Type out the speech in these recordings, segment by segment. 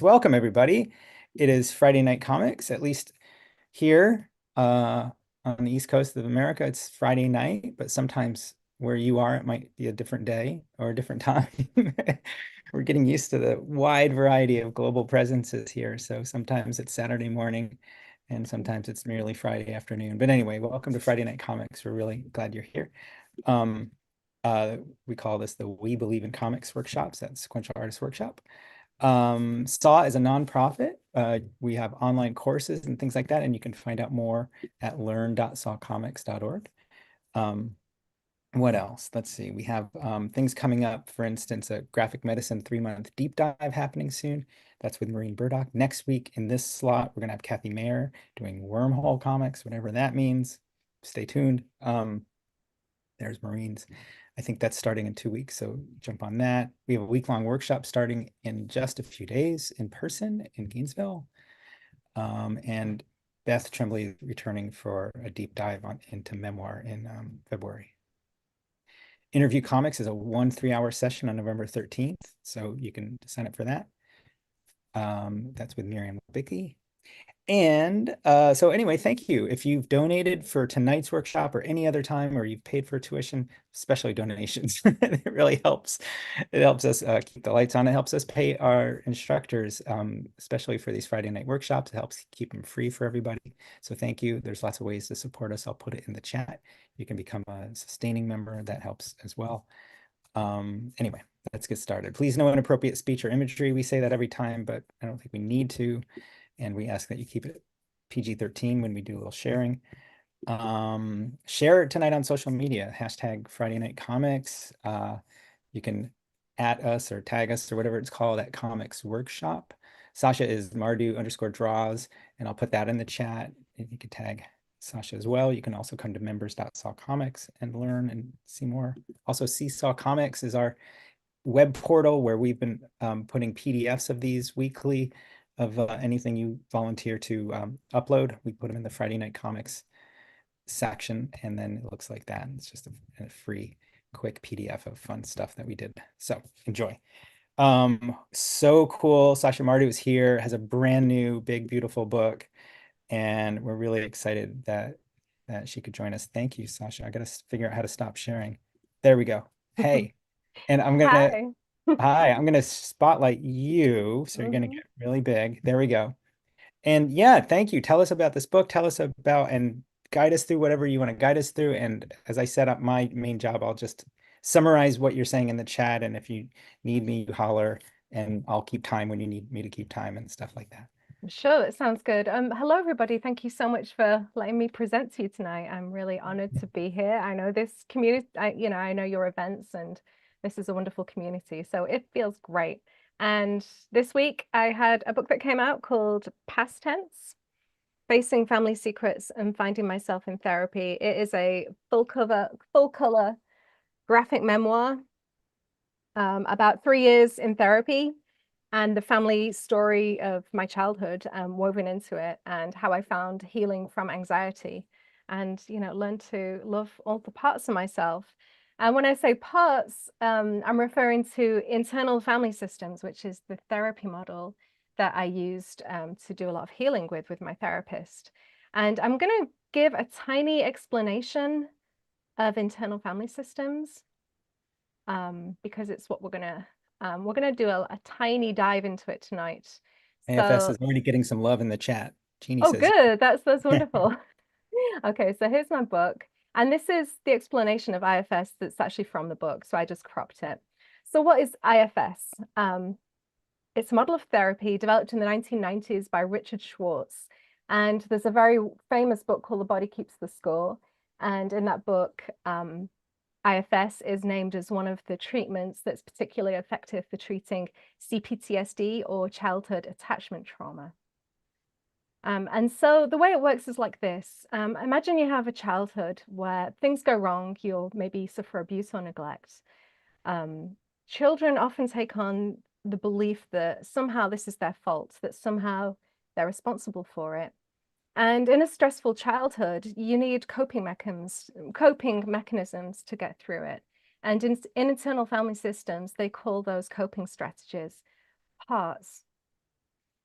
Welcome, everybody. It is Friday Night Comics, at least here on the East Coast of America. It's Friday night, but sometimes where you are, it might be a different day or a different time. We're getting used to the wide variety of global presences here. So sometimes it's Saturday morning and sometimes it's merely Friday afternoon. But anyway, welcome to Friday Night Comics. We're really glad you're here. Um, we call this the We Believe in Comics workshops at Sequential Artists Workshop. SAW is a nonprofit. We have online courses and things like that, and you can find out more at learn.sawcomics.org. Um, what else? Let's see. We have things coming up, for instance, a graphic medicine 3-month deep dive happening soon. That's with Maureen Burdock. Next week in this slot, we're going to have Kathy Mayer doing wormhole comics, whatever that means. Stay tuned. There's Maureen's. I think that's starting in 2 weeks, so jump on that. We have a week-long workshop starting in just a few days in person in Gainesville. And Beth Tremblay is returning for a deep dive into memoir in February. Interview Comics is a 1 3-hour session on November 13th, so you can sign up for that. That's with Miriam Bicky. And so anyway, thank you. If you've donated for tonight's workshop or any other time, or you've paid for tuition, especially donations, it really helps. It helps us keep the lights on. It helps us pay our instructors, especially for these Friday night workshops. It helps keep them free for everybody. So thank you. There's lots of ways to support us. I'll put it in the chat. You can become a sustaining member. That helps as well. Anyway, let's get started. Please no inappropriate speech or imagery. We say that every time, but I don't think we need to. And we ask that you keep it PG-13 when we do a little sharing. Share it tonight on social media, hashtag Friday Night Comics. You can at us or tag us or whatever it's called at Comics Workshop. Sacha is Mardou_draws, and I'll put that in the chat. And you can tag Sacha as well. You can also come to members.sawcomics and learn and see more. Also, Seesaw Comics is our web portal where we've been putting PDFs of these weekly of anything you volunteer to upload. We put them in the Friday Night Comics section, and then it looks like that. It's just a free, quick PDF of fun stuff that we did. So enjoy. So cool. Sacha Mardou is here, has a brand new, big, beautiful book, and we're really excited that she could join us. Thank you, Sacha. I got to figure out how to stop sharing. There we go. Hey, and Hi. hi, I'm gonna spotlight you, so you're gonna Mhm. get really big. There we go. And yeah, thank you. Tell us about this book. Tell us about and guide us through whatever you want to guide us through. And as I set up my main job, I'll just summarize what you're saying in the chat. And if you need me, you holler, and I'll keep time when you need me to keep time and stuff like that. Sure, that sounds good. Hello everybody. Thank you so much for letting me present to you tonight. I'm really honored to be here. I know this community, I know your events and this is a wonderful community. So it feels great. And this week I had a book that came out called Past Tense, Facing Family Secrets and Finding Myself in Therapy. It is a full color graphic memoir about 3 years in therapy and the family story of my childhood woven into it and how I found healing from anxiety and, learned to love all the parts of myself. And when I say parts, I'm referring to internal family systems, which is the therapy model that I used to do a lot of healing with my therapist. And I'm going to give a tiny explanation of internal family systems because it's what we're gonna do a tiny dive into it tonight. AFS So, is already getting some love in the chat. Jeannie oh, says, good, that's wonderful. Okay, so here's my book, and this is the explanation of IFS that's actually from the book. So I just cropped it. So what is IFS? It's a model of therapy developed in the 1990s by Richard Schwartz, and there's a very famous book called The Body Keeps the Score, and in that book, IFS is named as one of the treatments that's particularly effective for treating CPTSD or childhood attachment trauma. And so the way it works is like this. Imagine you have a childhood where things go wrong, you'll maybe suffer abuse or neglect. Um, Children often take on the belief that somehow this is their fault, that somehow they're responsible for it. And in a stressful childhood, you need coping mechanisms to get through it. And in internal family systems, they call those coping strategies parts.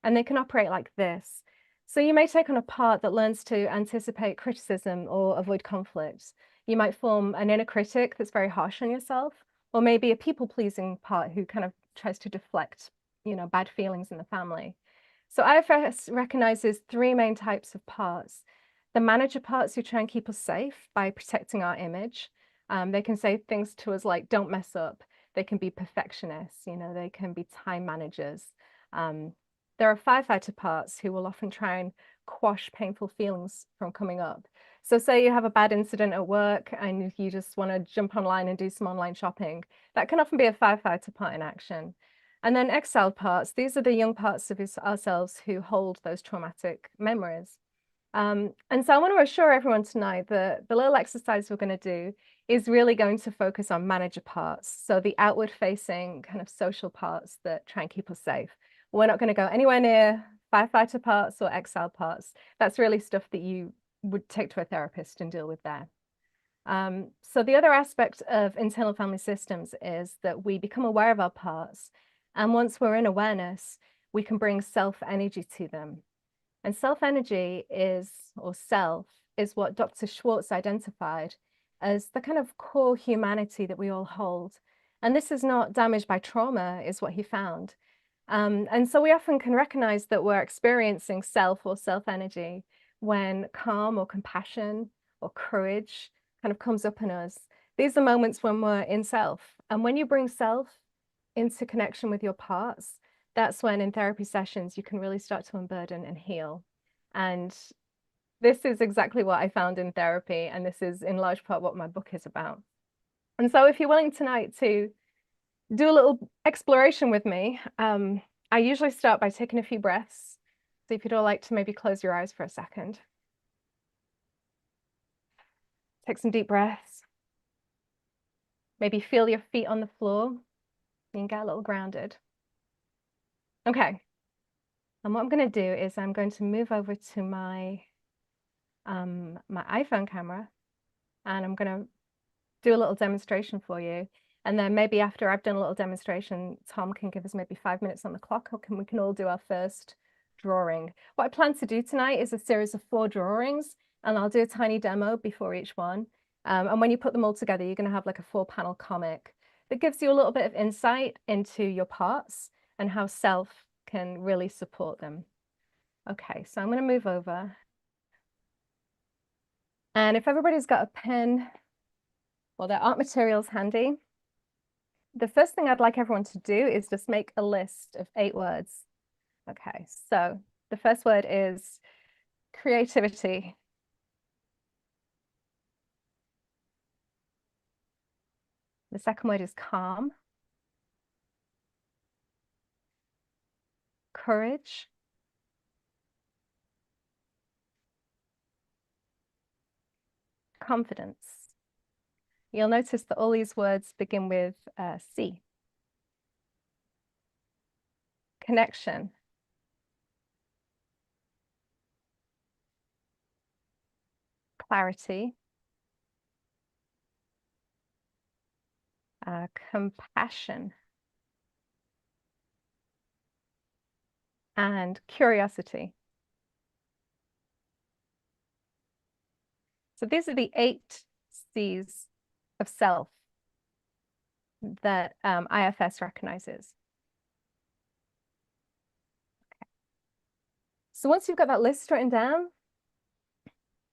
and they can operate like this. So you may take on a part that learns to anticipate criticism or avoid conflict. You might form an inner critic that's very harsh on yourself, or maybe a people-pleasing part who kind of tries to deflect, bad feelings in the family. So IFS recognizes three main types of parts. The manager parts who try and keep us safe by protecting our image. They can say things to us like, don't mess up. They can be perfectionists, they can be time managers. There are firefighter parts who will often try and quash painful feelings from coming up. So say you have a bad incident at work and you just want to jump online and do some online shopping. That can often be a firefighter part in action. And then exiled parts, these are the young parts of ourselves who hold those traumatic memories. And so I want to assure everyone tonight that the little exercise we're going to do is really going to focus on manager parts. So the outward facing kind of social parts that try and keep us safe. We're not going to go anywhere near firefighter parts or exile parts. That's really stuff that you would take to a therapist and deal with there. So the other aspect of internal family systems is that we become aware of our parts. And once we're in awareness, we can bring self energy to them. And self energy is, or self, is what Dr. Schwartz identified as the kind of core humanity that we all hold. And this is not damaged by trauma, is what he found. And so we often can recognize that we're experiencing self or self energy when calm or compassion or courage kind of comes up in us. These are moments when we're in self. And when you bring self into connection with your parts, that's when in therapy sessions you can really start to unburden and heal. And this is exactly what I found in therapy. And this is in large part what my book is about. And so if you're willing tonight to do a little exploration with me, I usually start by taking a few breaths. So if you'd all like to maybe close your eyes for a second. Take some deep breaths. Maybe feel your feet on the floor and get a little grounded. Okay. And what I'm going to do is I'm going to move over to my iPhone camera, and I'm going to do a little demonstration for you. And then maybe after I've done a little demonstration, Tom can give us maybe 5 minutes on the clock, or we can all do our first drawing. What I plan to do tonight is a series of 4 drawings, and I'll do a tiny demo before each one. And when you put them all together, you're going to have like a 4-panel comic that gives you a little bit of insight into your parts and how self can really support them. Okay, so I'm going to move over. And if everybody's got a pen or their art materials handy, the first thing I'd like everyone to do is just make a list of 8 words. Okay, so the first word is creativity. The second word is calm, courage, confidence. You'll notice that all these words begin with C. Connection, clarity, compassion, and curiosity. So these are the 8 C's of self that IFS recognizes. Okay. So once you've got that list written down,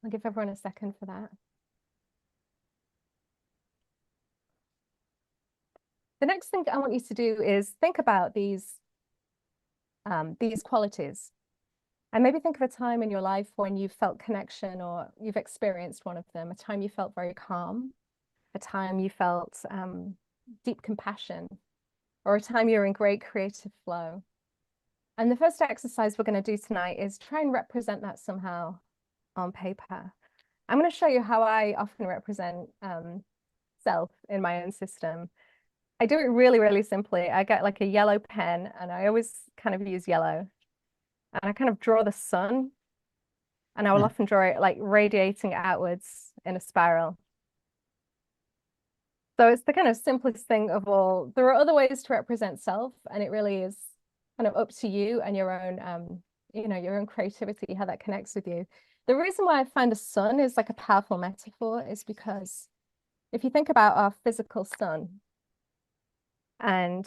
I'll give everyone a second for that. The next thing I want you to do is think about these qualities. And maybe think of a time in your life when you felt connection or you've experienced one of them, a time you felt very calm, a time you felt deep compassion, or a time you're in great creative flow. And the first exercise we're going to do tonight is try and represent that somehow on paper. I'm going to show you how I often represent self in my own system. I do it really, really simply. I get like a yellow pen, and I always kind of use yellow. And I kind of draw the sun, and I will often draw it like radiating outwards in a spiral. So it's the kind of simplest thing of all. There are other ways to represent self, and it really is kind of up to you and your own, your own creativity, how that connects with you. The reason why I find the sun is like a powerful metaphor is because if you think about our physical sun and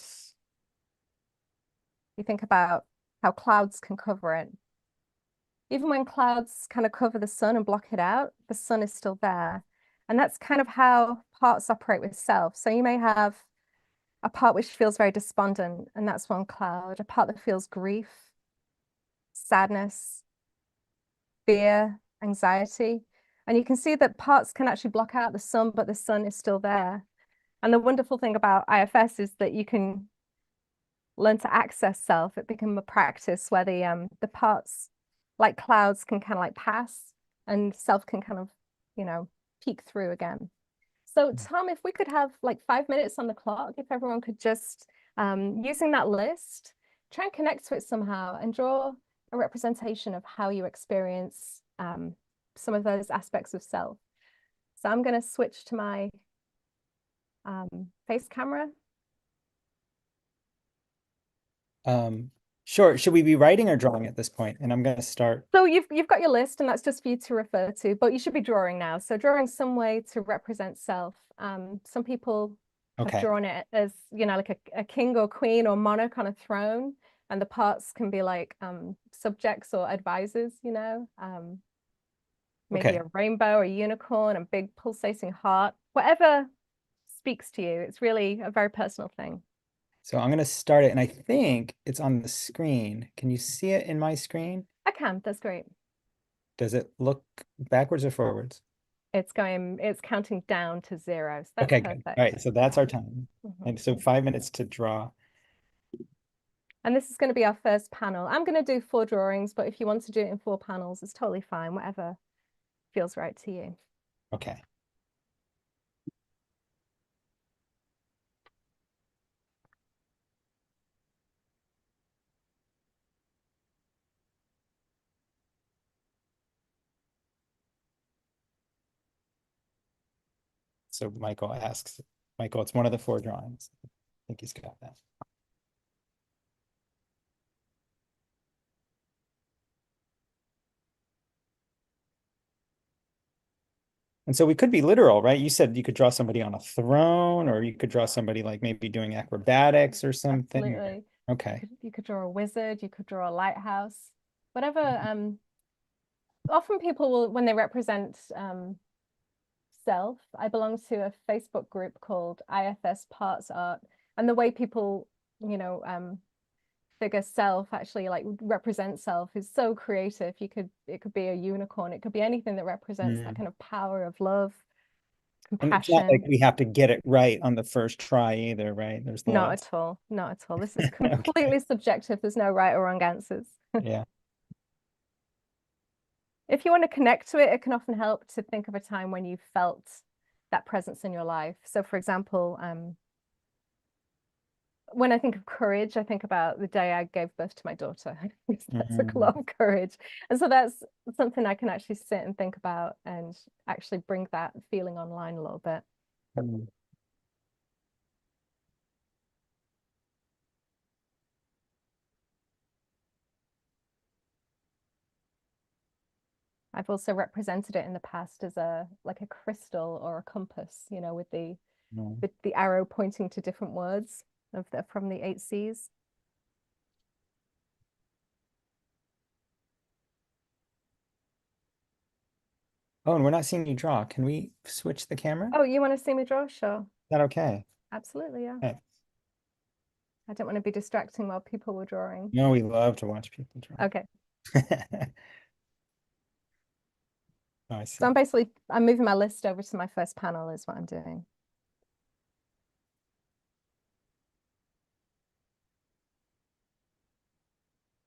you think about how clouds can cover it, even when clouds kind of cover the sun and block it out, the sun is still there. And that's kind of how parts operate with self. So you may have a part which feels very despondent, and that's one cloud, a part that feels grief, sadness, fear, anxiety. And you can see that parts can actually block out the sun, but the sun is still there. And the wonderful thing about IFS is that you can learn to access self. It becomes a practice where the parts like clouds can kind of like pass and self can kind of, peek through again. So Tom, if we could have like 5 minutes on the clock, if everyone could just using that list, try and connect to it somehow and draw a representation of how you experience some of those aspects of self. So I'm going to switch to my face camera. Sure. Should we be writing or drawing at this point? And I'm going to start. So you've got your list, and that's just for you to refer to, but you should be drawing now. So drawing some way to represent self. Some people have Okay. drawn it as, like a king or queen or monarch on a throne, and the parts can be like subjects or advisors, maybe Okay. a rainbow, a unicorn, a big pulsating heart, whatever speaks to you. It's really a very personal thing. So I'm going to start it, and I think it's on the screen. Can you see it in my screen? I can, that's great. Does it look backwards or forwards? It's counting down to 0. So that's Okay, good. All perfect. right, so that's our time. Mhm. And so 5 minutes to draw. And this is going to be our first panel. I'm going to do 4 drawings, but if you want to do it in 4 panels, it's totally fine, whatever feels right to you. Okay. So Michael asks, Michael, it's one of the 4 drawings. I think he's got that. And so we could be literal, right? You said you could draw somebody on a throne, or you could draw somebody like maybe doing acrobatics or something. Absolutely. Okay. You could draw a wizard, you could draw a lighthouse, whatever. Often people will, when they represent self, I belong to a Facebook group called IFS Parts Art, and the way people, figure self actually like represent self is so creative. It could be a unicorn, it could be anything that represents that Mm. kind of power of love, And it's not like compassion. we have to get it right on the first try either, right? There's Not lots. at all, not at all. This is Okay. completely subjective. There's no right or wrong answers. Yeah. If you want to connect to it, it can often help to think of a time when you felt that presence in your life. So for example, when I think of courage, I think about the day I gave birth to my daughter. That took a Mm. lot of courage. And so that's something I can actually sit and think about and actually bring that feeling online a little bit. Mm. I've also represented it in the past as a like a crystal or a compass, with Mm. the arrow pointing to different words from the 8 C's. Oh, and we're not seeing you draw. Can we switch the camera? Is Oh, you want to see me draw? Sure. that okay? Absolutely, yeah. Okay. I don't want to be distracting while people were drawing. No, we love to watch people draw. Okay. Oh, I So see. I'm moving my list over to my first panel is what I'm doing.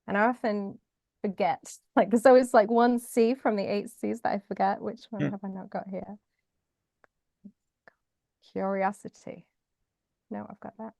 And I often forget, like there's always like one C from the 8 C's that I forget. Which one Mm. have I not got here? Curiosity. No, I've got that.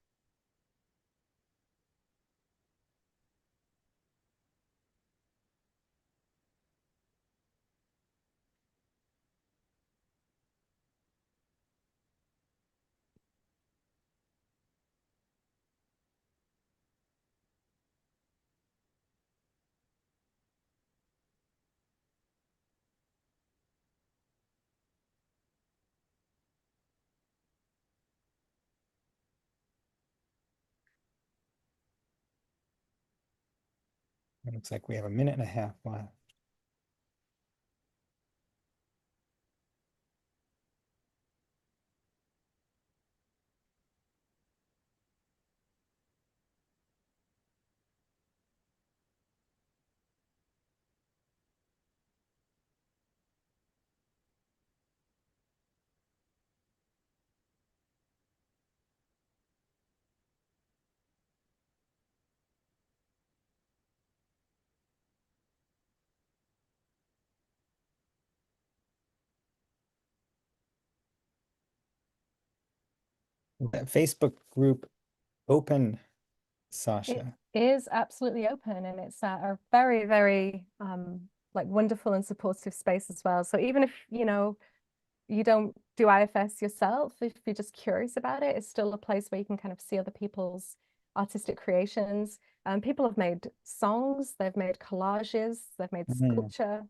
It looks like we have a minute and a half left. That Facebook group open, It Sasha? is absolutely open, and it's a very, very like wonderful and supportive space as well. So even if, you don't do IFS yourself, if you're just curious about it, it's still a place where you can kind of see other people's artistic creations. People have made songs, they've made collages, they've made Mm. sculpture,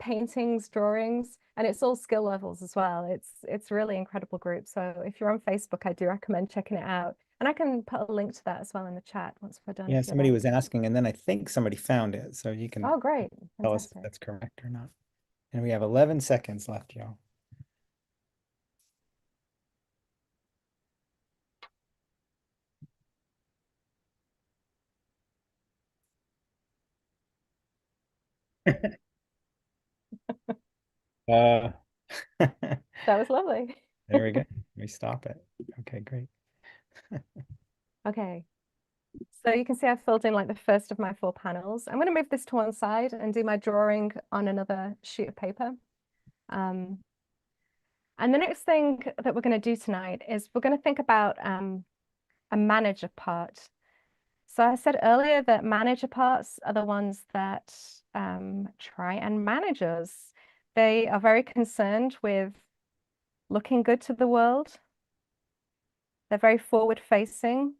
paintings, drawings, and it's all skill levels as well. It's really incredible group. So if you're on Facebook, I do recommend checking it out. And I can put a link to that as well in the chat once we're done Yeah, if you somebody like. was asking, and then I think somebody found it, so you can Oh, great. tell us if Fantastic. that's correct or not. And we have 11 seconds left, y'all. Uh, That was lovely. there we go. We stop it. Okay, great. Okay. So you can see I've filled in like the first of my 4 panels. I'm going to move this to one side and do my drawing on another sheet of paper. Um, and the next thing that we're going to do tonight is we're going to think about a manager part. So I said earlier that manager parts are the ones that try and manage us. They are very concerned with looking good to the world. They're very forward facing.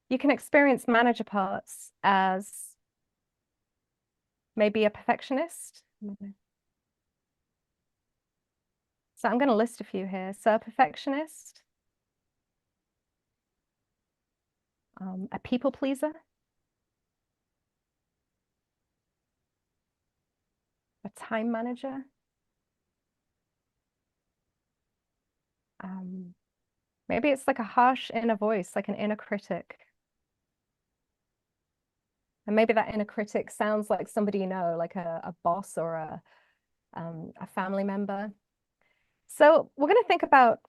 You can experience manager parts as maybe a perfectionist. So I'm going to list a few here. So a perfectionist, a people pleaser, a time manager, um, maybe it's like a harsh inner voice, like an inner critic. And maybe that inner critic sounds like somebody you know, like a boss or a family member. So we're going to think about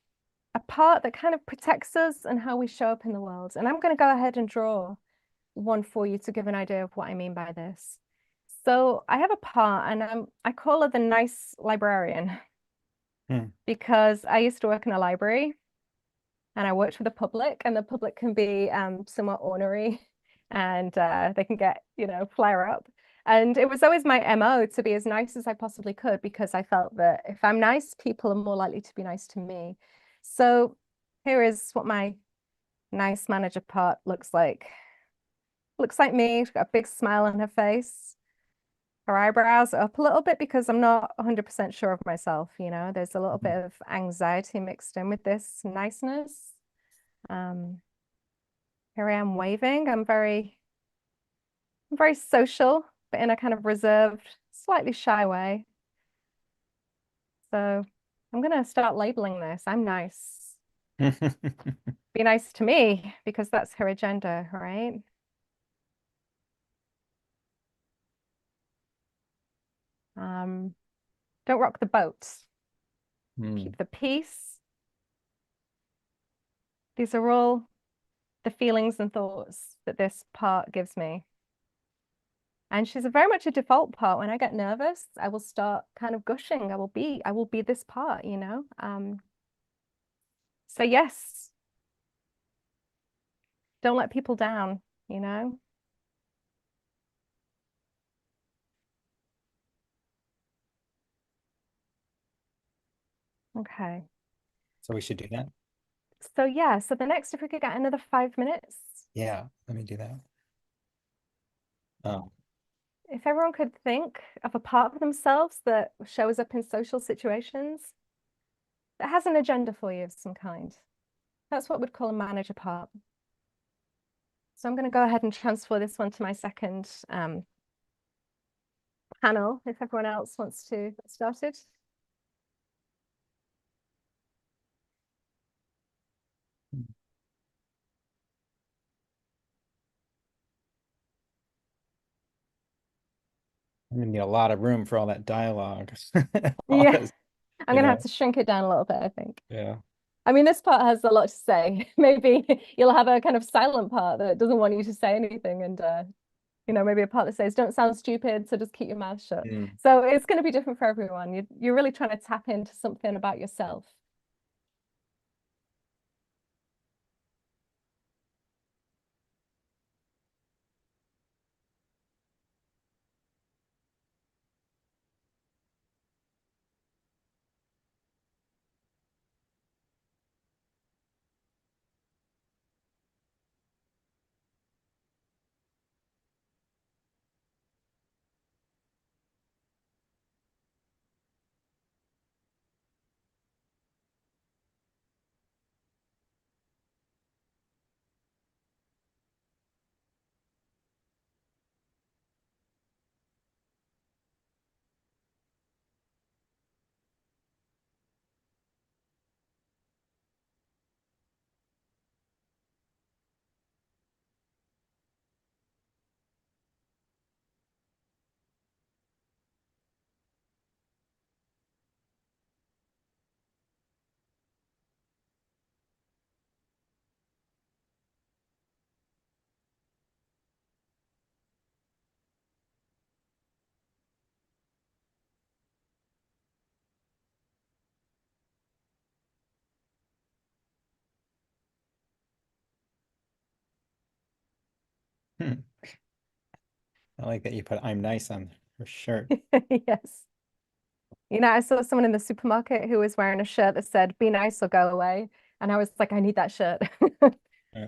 a part that kind of protects us and how we show up in the world. And I'm going to go ahead and draw one for you to give an idea of what I mean by this. So I have a part, and I call her the nice librarian Hmm. because I used to work in a library and I worked with the public, and the public can be somewhat ornery and they can get, flare up. And it was always my MO to be as nice as I possibly could because I felt that if I'm nice, people are more likely to be nice to me. So here is what my nice manager part looks like. Looks like me, she's got a big smile on her face. Her eyebrows are up a little bit because I'm not 100% sure of myself, There's a little bit of anxiety mixed in with this niceness. Um, Here I am waving. I'm very social, but in a kind of reserved, slightly shy way. So I'm gonna start labeling this. I'm nice. Be nice to me because that's her agenda, right? Um, don't rock the boat. Hmm. Keep the peace. These are all the feelings and thoughts that this part gives me. And she's a very much a default part. When I get nervous, I will start kind of gushing. I will be this part. So yes, don't let people down, you know? Okay. So we should do that. So yeah, so the next, if we could get another 5 minutes, Yeah, let me do that. Oh, if everyone could think of a part of themselves that shows up in social situations that has an agenda for you of some kind. That's what we'd call a manager part. So I'm going to go ahead and transfer this one to my second panel if everyone else wants to get started. I'm gonna need a lot of room for all that dialogue. All Yeah, this, I'm gonna have to shrink it down a little bit, I think. yeah. I mean, this part has a lot to say. Maybe you'll have a kind of silent part that doesn't want you to say anything, and maybe a part that says, "Don't sound stupid, so just keep your mouth shut." Mm. So it's going to be different for everyone. You're really trying to tap into something about yourself. Hmm. I like that you put "I'm nice" on her shirt. Yes. I saw someone in the supermarket who was wearing a shirt that said, "Be nice or go away." And I was like, I need that shirt. Uh,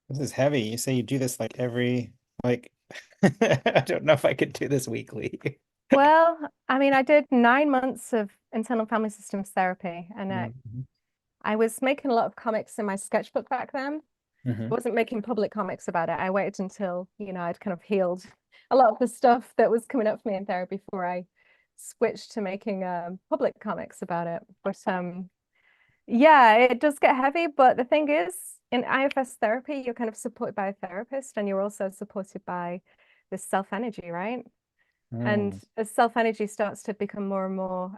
This is heavy. You say you do this like like, I don't know if I could do this weekly. Well, I mean, I did 9 months of internal family systems therapy, and Mhm. I was making a lot of comics in my sketchbook back then. I Mhm. wasn't making public comics about it. I waited until, I'd kind of healed a lot of the stuff that was coming up for me in therapy before I switched to making public comics about it. But yeah, it does get heavy. But the thing is, in IFS therapy, you're kind of supported by a therapist and you're also supported by this self energy, right? And Mm. as self energy starts to become more and more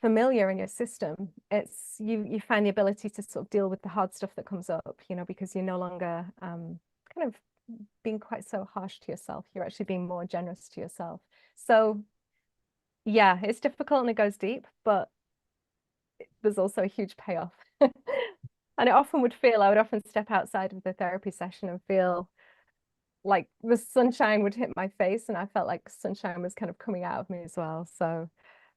familiar in your system, it's you find the ability to sort of deal with the hard stuff that comes up, because you're no longer kind of being quite so harsh to yourself. You're actually being more generous to yourself. So yeah, it's difficult and it goes deep, but there's also a huge payoff. And I would often step outside of the therapy session and feel like the sunshine would hit my face, and I felt like sunshine was kind of coming out of me as well. So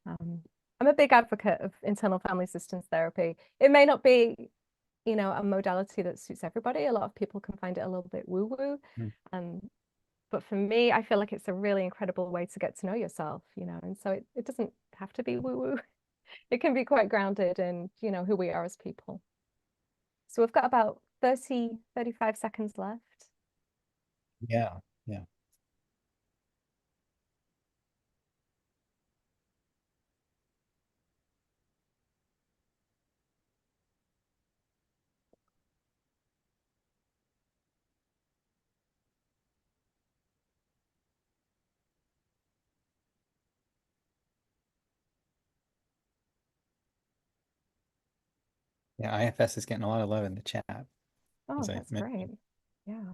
um, I'm a big advocate of internal family systems therapy. It may not be, a modality that suits everybody. A lot of people can find it a little bit woo-woo. Mm. Um, but for me, I feel like it's a really incredible way to get to know yourself, and so it doesn't have to be woo-woo. It can be quite grounded in, who we are as people. So we've got about 35 seconds left. Yeah. Yeah. Yeah. IFS is getting a lot of love in the chat, as Oh, I that's great. mentioned. Yeah.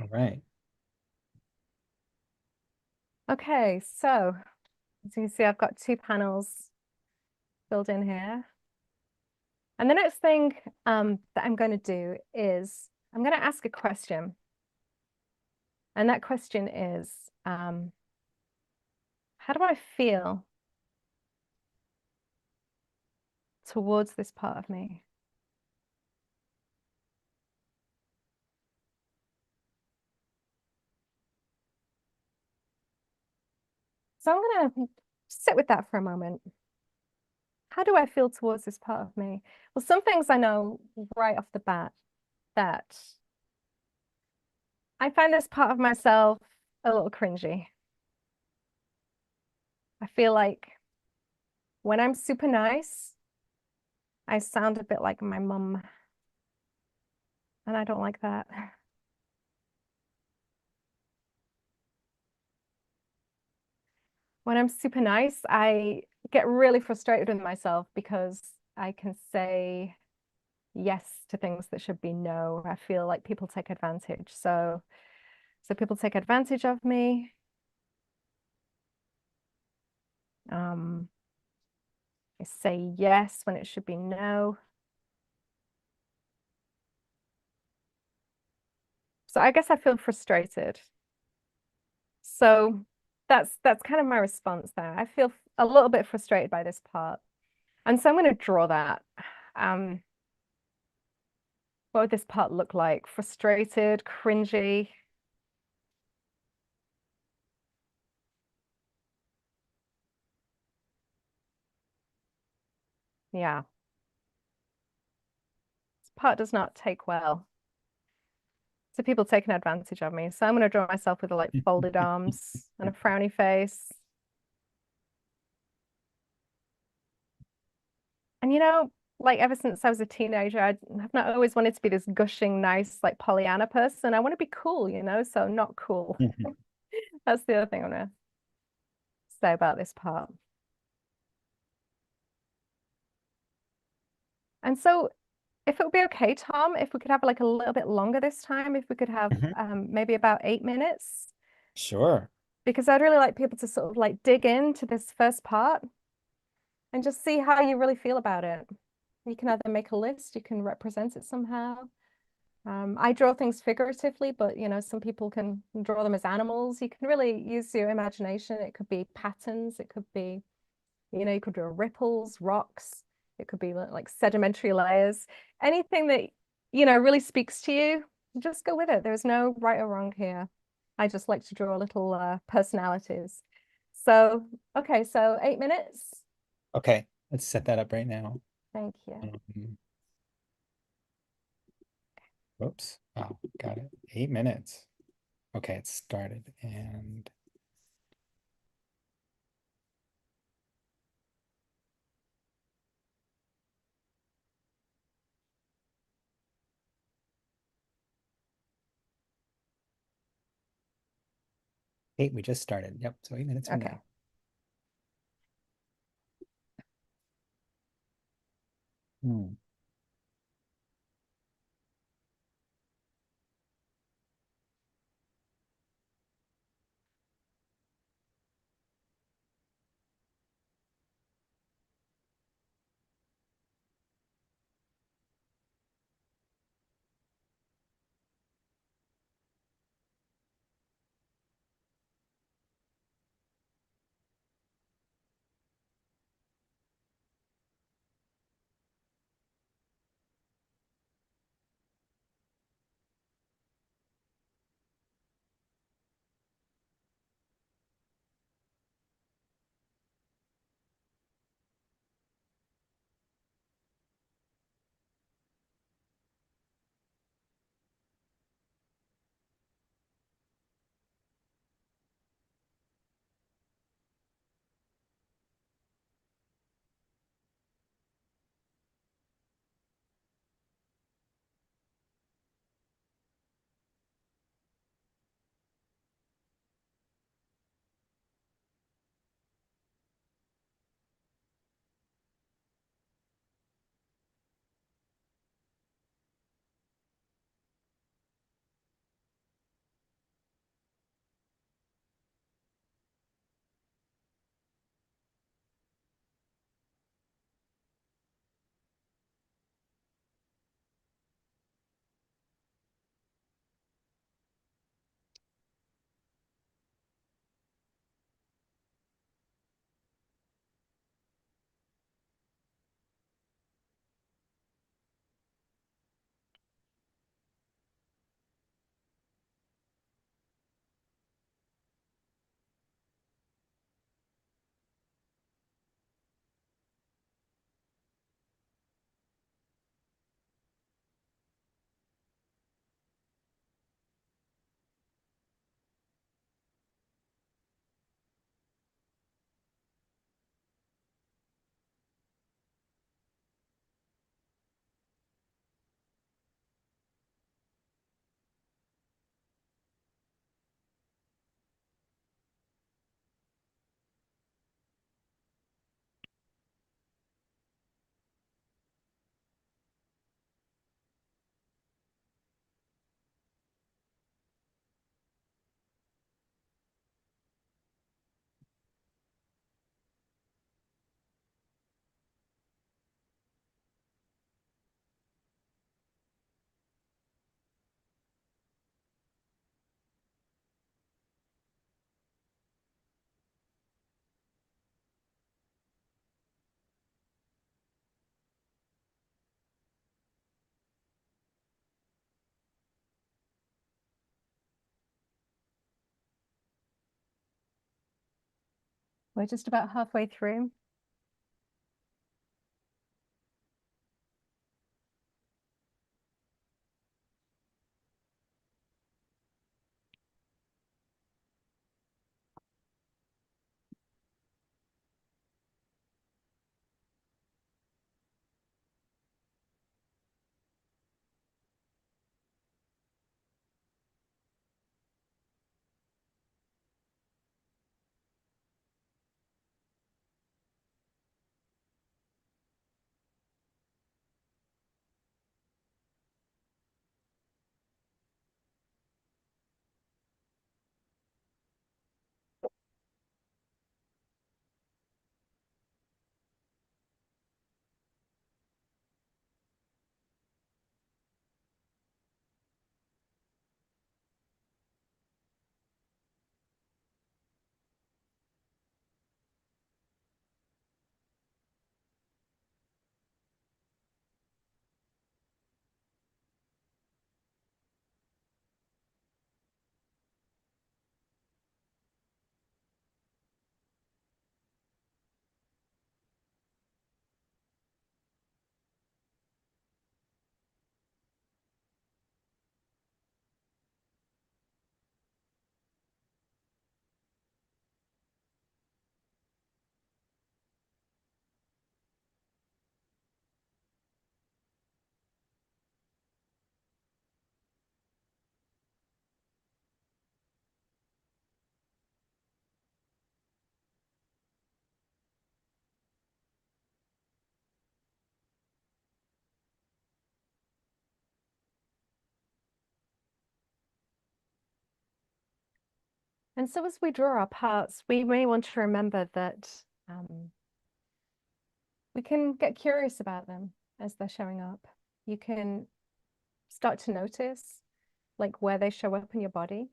All Okay. right. Okay, so as you can see, I've got two panels filled in here. And the next thing that I'm going to do is I'm going to ask a question. And that question is, how do I feel towards this part of me? So I'm going to sit with that for a moment. How do I feel towards this part of me? Well, some things I know right off the bat that I find this part of myself a little cringy. I feel like when I'm super nice, I sound a bit like my mum, and I don't like that. When I'm super nice, I get really frustrated with myself because I can say yes to things that should be no. I feel like people take advantage. So people take advantage of me. Um, I say yes when it should be no. So I guess I feel frustrated. So that's kind of my response there. I feel a little bit frustrated by this part. And so I'm going to draw that. Um, what would this part look like? Frustrated, cringy. Yeah, this part does not take well. So people taking advantage of me. So I'm going to draw myself with like folded arms and a frowny face. And like ever since I was a teenager, I've not always wanted to be this gushing, nice, like Pollyanna person. I want to be cool, so not cool. That's the other thing I'm gonna say about this part. And so if it would be okay, Tom, if we could have like a little bit longer this time, if we could have Mhm. maybe about 8 minutes, Sure. because I'd really like people to sort of like dig into this first part and just see how you really feel about it. You can either make a list, you can represent it somehow. I draw things figuratively, but some people can draw them as animals. You can really use your imagination. It could be patterns, it could be, you could draw ripples, rocks, it could be like sedimentary layers. Anything that, really speaks to you, just go with it. There's no right or wrong here. I just like to draw little personalities. So, okay, so 8 minutes. Okay, let's set that up right now. Thank you. Um, Whoops. Oh, got it. 8 minutes. Okay, it started. And eight, we just started. Yep. So 8 minutes from Okay. now. Hmm. We're just about halfway through. And so as we draw our parts, we may want to remember that we can get curious about them as they're showing up. You can start to notice like where they show up in your body.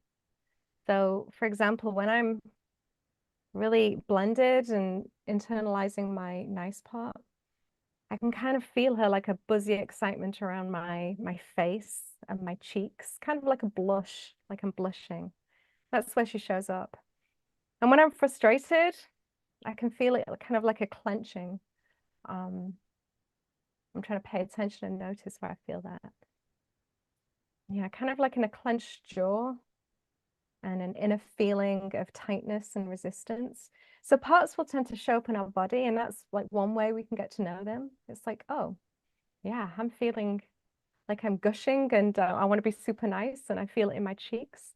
So, for example, when I'm really blended and internalizing my nice part, I can kind of feel her like a buzzy excitement around my face and my cheeks, kind of like a blush, like I'm blushing. That's where she shows up. And when I'm frustrated, I can feel it kind of like a clenching. Um, I'm trying to pay attention and notice where I feel that. Yeah, kind of like in a clenched jaw and an inner feeling of tightness and resistance. So parts will tend to show up in our body, and that's like one way we can get to know them. It's like, oh, yeah, I'm feeling like I'm gushing and I want to be super nice, and I feel it in my cheeks.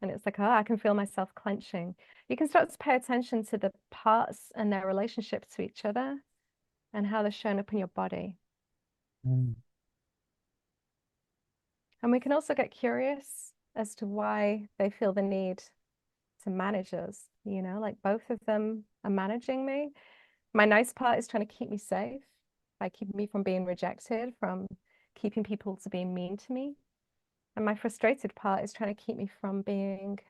And it's like, oh, I can feel myself clenching. You can start to pay attention to the parts and their relationship to each other and how they're shown up in your body. Mm. And we can also get curious as to why they feel the need to manage us, like both of them are managing me. My nice part is trying to keep me safe by keeping me from being rejected, from keeping people to being mean to me. And my frustrated part is trying to keep me from being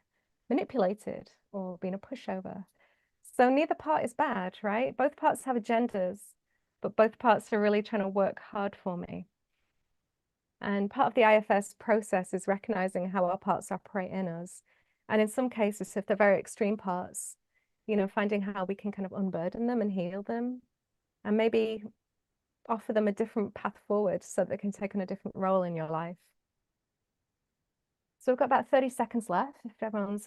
manipulated or being a pushover. So neither part is bad, right? Both parts have agendas, but both parts are really trying to work hard for me. And part of the IFS process is recognizing how our parts operate in us. And in some cases, if they're very extreme parts, finding how we can kind of unburden them and heal them and maybe offer them a different path forward so that they can take on a different role in your life. So we've got about 30 seconds left if everyone's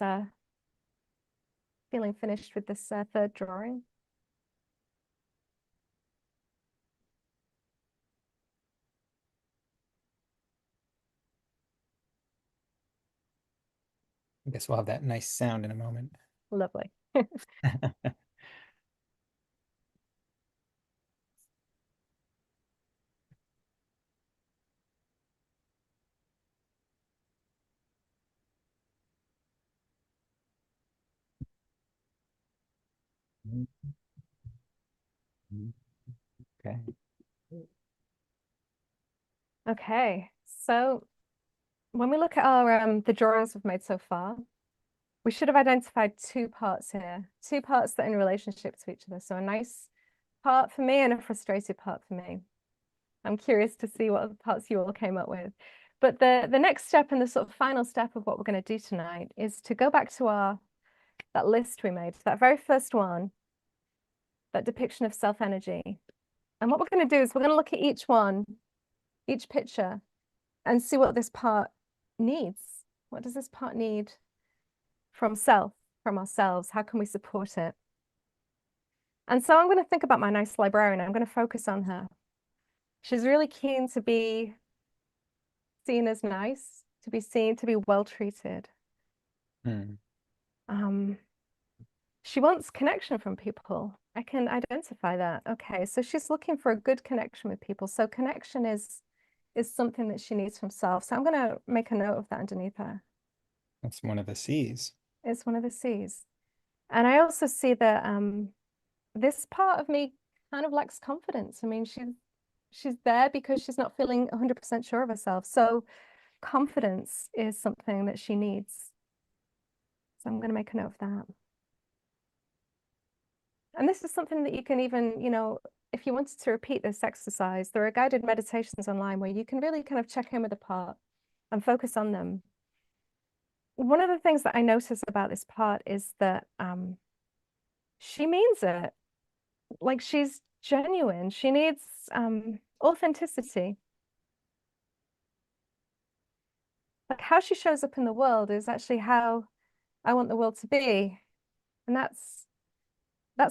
feeling finished with this third drawing. I guess we'll have that nice sound in a moment. Lovely. Okay. Okay, so when we look at our the drawings we've made so far, we should have identified two parts here, two parts that are in relationship to each other. So a nice part for me and a frustrated part for me. I'm curious to see what other parts you all came up with. But the next step and the sort of final step of what we're going to do tonight is to go back to that list we made, that very first one, that depiction of self energy. And what we're going to do is we're going to look at each one, each picture, and see what this part needs. What does this part need from self, from ourselves? How can we support it? And so I'm going to think about my nice librarian. I'm going to focus on her. She's really keen to be seen as nice, to be seen, to be well treated. Mm. She wants connection from people. I can identify that. Okay, so she's looking for a good connection with people. So connection is something that she needs from self. So I'm going to make a note of that underneath her. That's one of the C's. It's one of the C's. And I also see that this part of me kind of lacks confidence. I mean, she's there because she's not feeling 100% sure of herself. So confidence is something that she needs. So I'm going to make a note of that. And this is something that you can even, if you wanted to repeat this exercise, there are guided meditations online where you can really kind of check in with a part and focus on them. One of the things that I notice about this part is that she means it. Like she's genuine. She needs authenticity. Like how she shows up in the world is actually how I want the world to be. And that's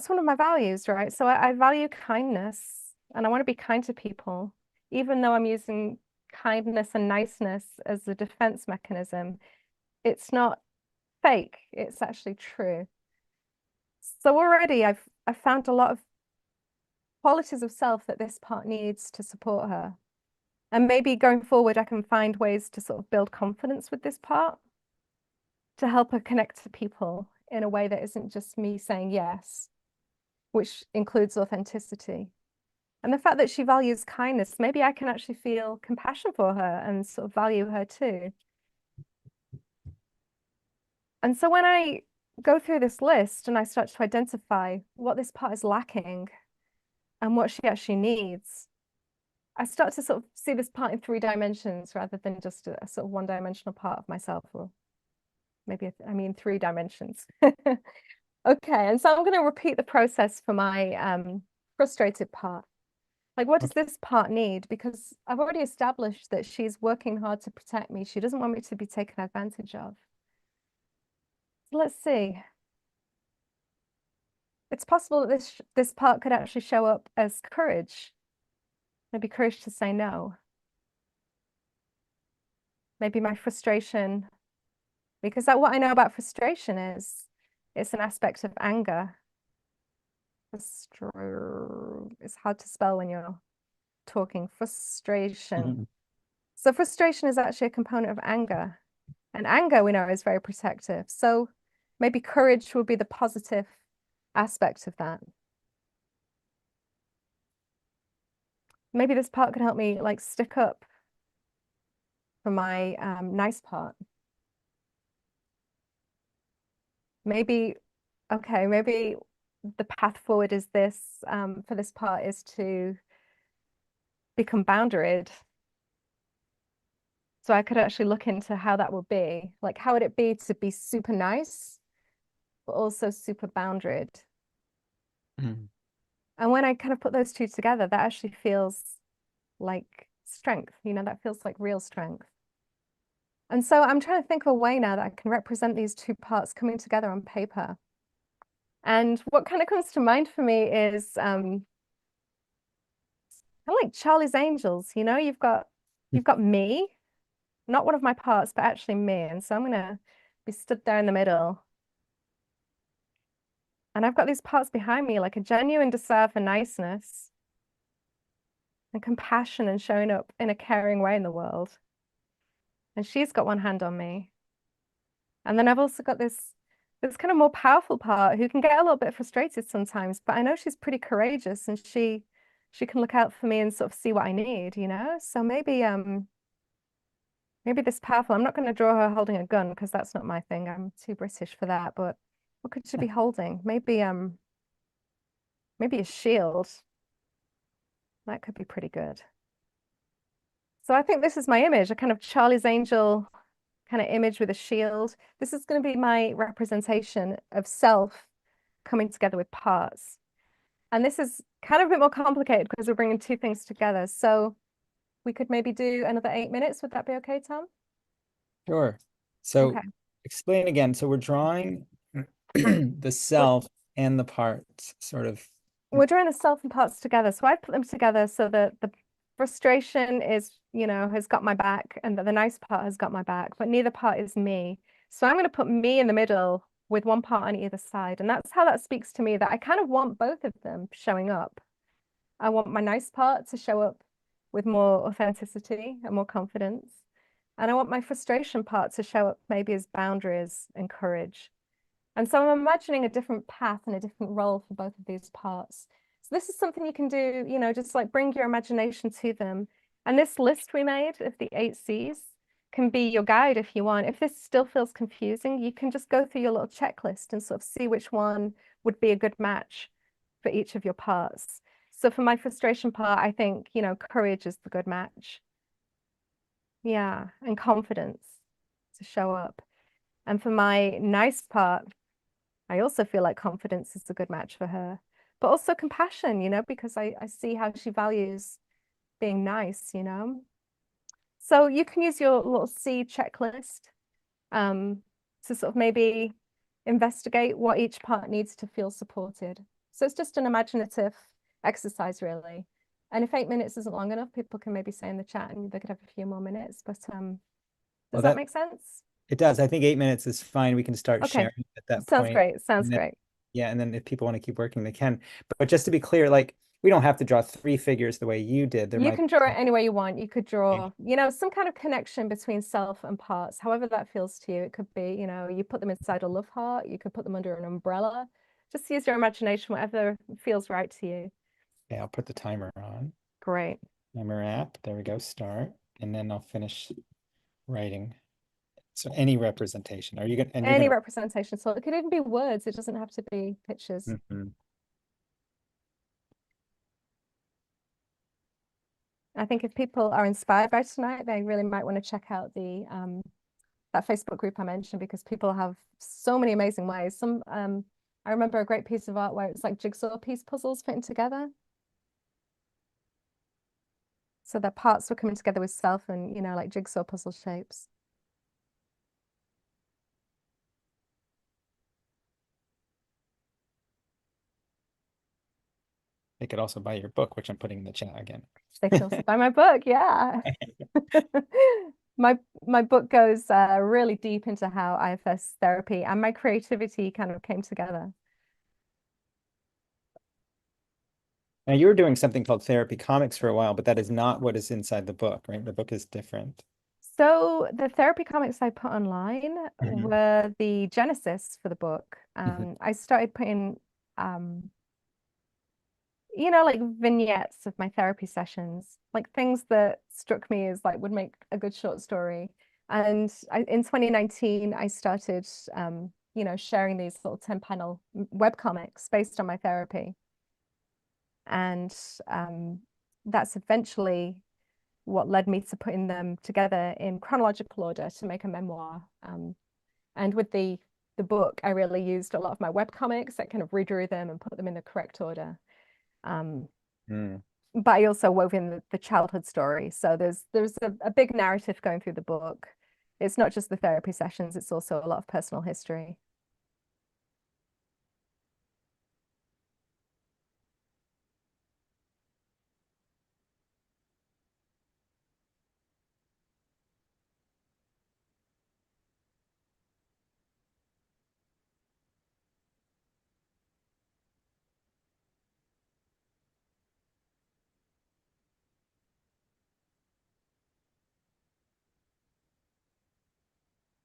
one of my values, right? So I value kindness and I want to be kind to people, even though I'm using kindness and niceness as a defense mechanism. It's not fake, it's actually true. So already I've found a lot of qualities of self that this part needs to support her. And maybe going forward, I can find ways to sort of build confidence with this part to help her connect to people in a way that isn't just me saying yes, which includes authenticity. And the fact that she values kindness, maybe I can actually feel compassion for her and sort of value her too. And so when I go through this list and I start to identify what this part is lacking and what she actually needs, I start to sort of see this part in 3 dimensions rather than just a sort of one-dimensional part of myself, or maybe I mean 3 dimensions. Okay, and so I'm going to repeat the process for my frustrated part. Like, what does Okay. this part need? Because I've already established that she's working hard to protect me. She doesn't want me to be taken advantage of. So let's see. It's possible that this part could actually show up as courage. Maybe courage to say no. Maybe my frustration, because what I know about frustration is it's an aspect of anger. It's hard to spell when you're talking. Frustration. Mhm. So frustration is actually a component of anger. And anger, we know, is very protective. So maybe courage would be the positive aspect of that. Maybe this part could help me like stick up for my nice part. Maybe, okay, maybe the path forward is this, for this part is to become boundaried. So I could actually look into how that would be. Like, how would it be to be super nice, but also super boundaried? Mm. And when I kind of put those two together, that actually feels like strength, that feels like real strength. And so I'm trying to think of a way now that I can represent these two parts coming together on paper. And what kind of comes to mind for me is kind of like Charlie's Angels, you've got me, not one of my parts, but actually me. And so I'm gonna be stood there in the middle. And I've got these parts behind me, like a genuine desire for niceness and compassion and showing up in a caring way in the world. And she's got one hand on me. And then I've also got this kind of more powerful part who can get a little bit frustrated sometimes, but I know she's pretty courageous and she can look out for me and sort of see what I need. So maybe this powerful, I'm not going to draw her holding a gun because that's not my thing. I'm too British for that, but what could she be holding? Maybe a shield. That could be pretty good. So I think this is my image, a kind of Charlie's Angel kind of image with a shield. This is going to be my representation of self coming together with parts. And this is kind of a bit more complicated because we're bringing two things together. So we could maybe do another 8 minutes. Would that be okay, Tom? Sure. So Okay. explain again. So we're drawing the We're, self and the parts, sort of. we're drawing the self and parts together. So I put them together so that the frustration is, has got my back and that the nice part has got my back, but neither part is me. So I'm going to put me in the middle with one part on either side. And that's how that speaks to me that I kind of want both of them showing up. I want my nice part to show up with more authenticity and more confidence. And I want my frustration part to show up maybe as boundaries and courage. And so I'm imagining a different path and a different role for both of these parts. So this is something you can do, just like bring your imagination to them. And this list we made of the 8 C's can be your guide if you want. If this still feels confusing, you can just go through your little checklist and sort of see which one would be a good match for each of your parts. So for my frustration part, I think, courage is the good match. Yeah, and confidence to show up. And for my nice part, I also feel like confidence is a good match for her, but also compassion, because I see how she values being nice. So you can use your little C checklist um, to sort of maybe investigate what each part needs to feel supported. So it's just an imaginative exercise, really. And if 8 minutes isn't long enough, people can maybe say in the chat and they could have a few more minutes. But does Well, that that make sense? it does. I think 8 minutes is fine. We can start Okay, sharing at that sounds point. great. Sounds And then, great. yeah, and then if people want to keep working, they can. But just to be clear, like we don't have to draw three figures the way you did. There You might can draw it be any way you want. You could draw, some kind of connection between self and parts, however that feels to you. It could be, you put them inside a love heart. You could put them under an umbrella. Just use your imagination, whatever feels right to you. Okay, I'll put the timer on. Great. Timer app. There we go. Start. And then I'll finish writing. So any representation. Are you gonna and you're Any gonna representation. So it could even be words. It doesn't have to be pictures. Mhm. I think if people are inspired by tonight, they really might want to check out the that Facebook group I mentioned because people have so many amazing ways. I remember a great piece of art where it's like jigsaw piece puzzles fitting together. So the parts were coming together with self and, like jigsaw puzzle shapes. They could also buy your book, which I'm putting in the chat again. They can also buy my book. Yeah. My my book goes really deep into how IFS therapy and my creativity kind of came together. Now you were doing something called therapy comics for a while, but that is not what is inside the book, right? The book is different. So the therapy comics I put online Mhm. were the genesis for the book. Mhm. I started putting um, like vignettes of my therapy sessions, like things that struck me as like would make a good short story. And in 2019, I started, sharing these little 10-panel web comics based on my therapy. And that's eventually what led me to putting them together in chronological order to make a memoir. And with the book, I really used a lot of my web comics. I kind of redrew them and put them in the correct order. Um, Mm. but I also wove in the childhood story. So there's a big narrative going through the book. It's not just the therapy sessions, it's also a lot of personal history.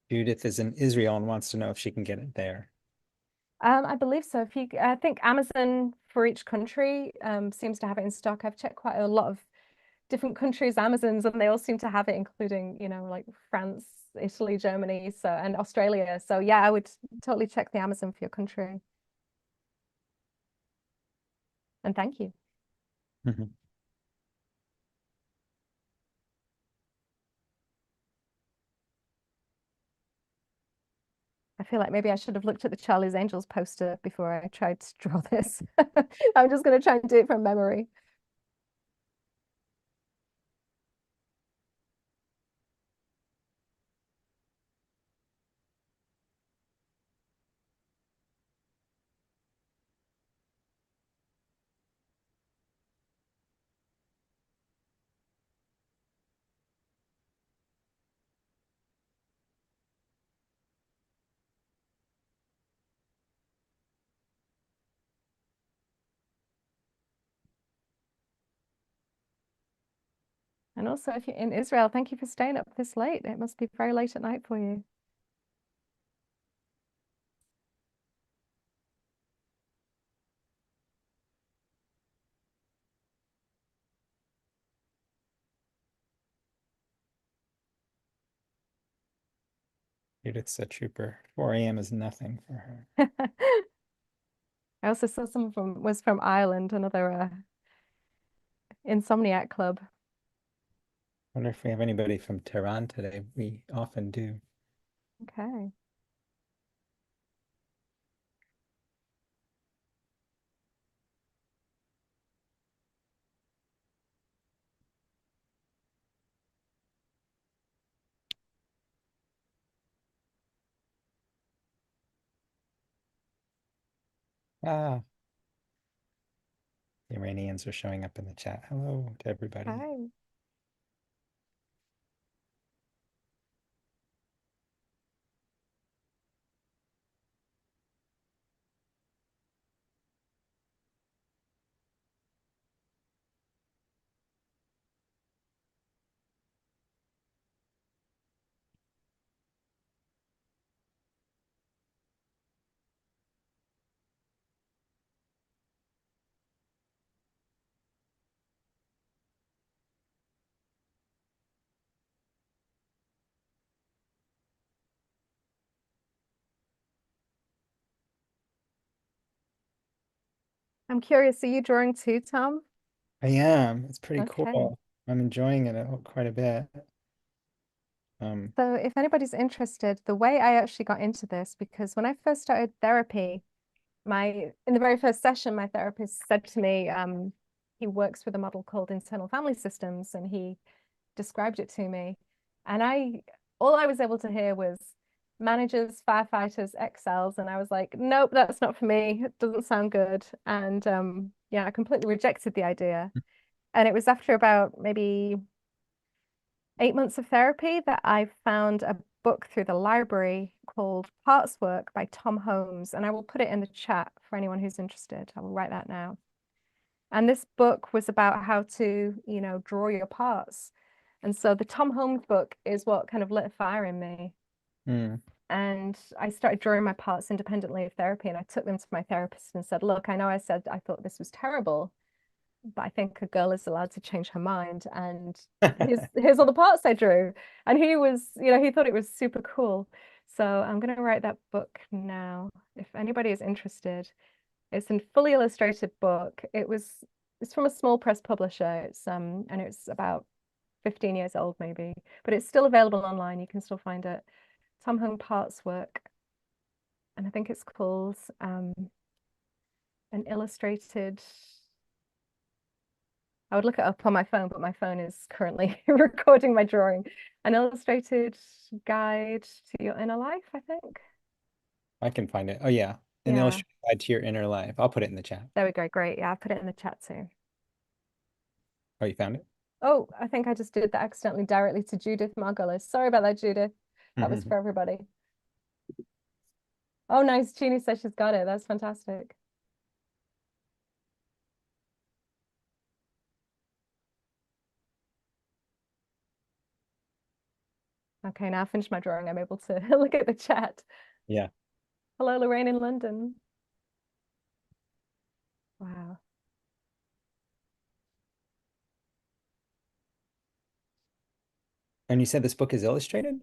Judith is in Israel and wants to know if she can get it there. I believe so. I think Amazon for each country seems to have it in stock. I've checked quite a lot of different countries' Amazons, and they all seem to have it, including, like France, Italy, Germany, so and Australia. So yeah, I would totally check the Amazon for your country. And thank you. Mhm. I feel like maybe I should have looked at the Charlie's Angels poster before I tried to draw this. I'm just going to try and do it from memory. And also, if you're in Israel, thank you for staying up this late. It must be very late at night for you. Judith's a trooper. 4 a.m. is nothing for her. I also saw someone was from Ireland, another insomniac club. Wonder if we have anybody from Tehran today. We often do. Okay. Ah, the Iranians are showing up in the chat. Hello to everybody. Hi. I'm curious, are you drawing too, Tom? I am. It's pretty Okay. cool. I'm enjoying it quite a bit. Um, So if anybody's interested, the way I actually got into this, because when I first started therapy, in the very first session, my therapist said to me, he works with a model called internal family systems, and he described it to me. And all I was able to hear was managers, firefighters, Excels, and I was like, nope, that's not for me. It doesn't sound good. And yeah, I completely rejected the idea. And it was after about maybe 8 months of therapy that I found a book through the library called Parts Work by Tom Holmes. And I will put it in the chat for anyone who's interested. I will write that now. And this book was about how to, draw your parts. And so the Tom Holmes book is what kind of lit a fire in me. mm. And I started drawing my parts independently of therapy. And I took them to my therapist and said, look, I know I said I thought this was terrible, but I think a girl is allowed to change her mind. And here's all the parts I drew. And he was, he thought it was super cool. So I'm going to write that book now. If anybody is interested, it's a fully illustrated book. It's from a small press publisher. And it's about 15 years old maybe, but it's still available online. You can still find it. Tom Home Parts Work. And I think it's called an illustrated. I would look it up on my phone, but my phone is currently recording my drawing. An illustrated guide to your inner life, I think. I can find it. Oh yeah, an Yeah, illustrated guide to your inner life. I'll put it in the chat. there we go. Great. Yeah, I put it in the chat too. Oh, you found it? Oh, I think I just did that accidentally directly to Judith Margolis. Sorry about that, Judith. That was for everybody. Oh, nice. Jeannie says she's got it. That's fantastic. Okay, now I finished my drawing. I'm able to look at the chat. Yeah. Hello, Lorraine in London. Wow. And you said this book is illustrated?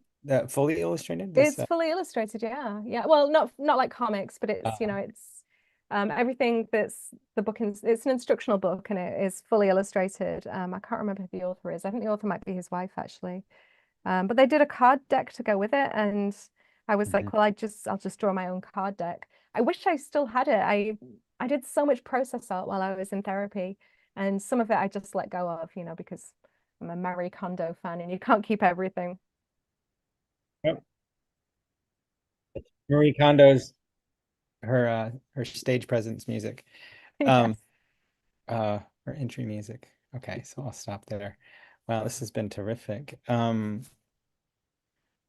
Fully illustrated? This It's fully illustrated, yeah. Yeah. Well, not like comics, but it's, uh, it's everything that's the book it's an instructional book and it is fully illustrated. I can't remember who the author is. I think the author might be his wife actually. But they did a card deck to go with it, and I was Mhm. like, well, I'll just draw my own card deck. I wish I still had it. I did so much process art while I was in therapy, and some of it I just let go of, because I'm a Marie Kondo fan and you can't keep everything. Yep. Marie Kondo's her stage presence music. Um, Yes. her entry music. Okay, so I'll stop there. Wow, this has been terrific.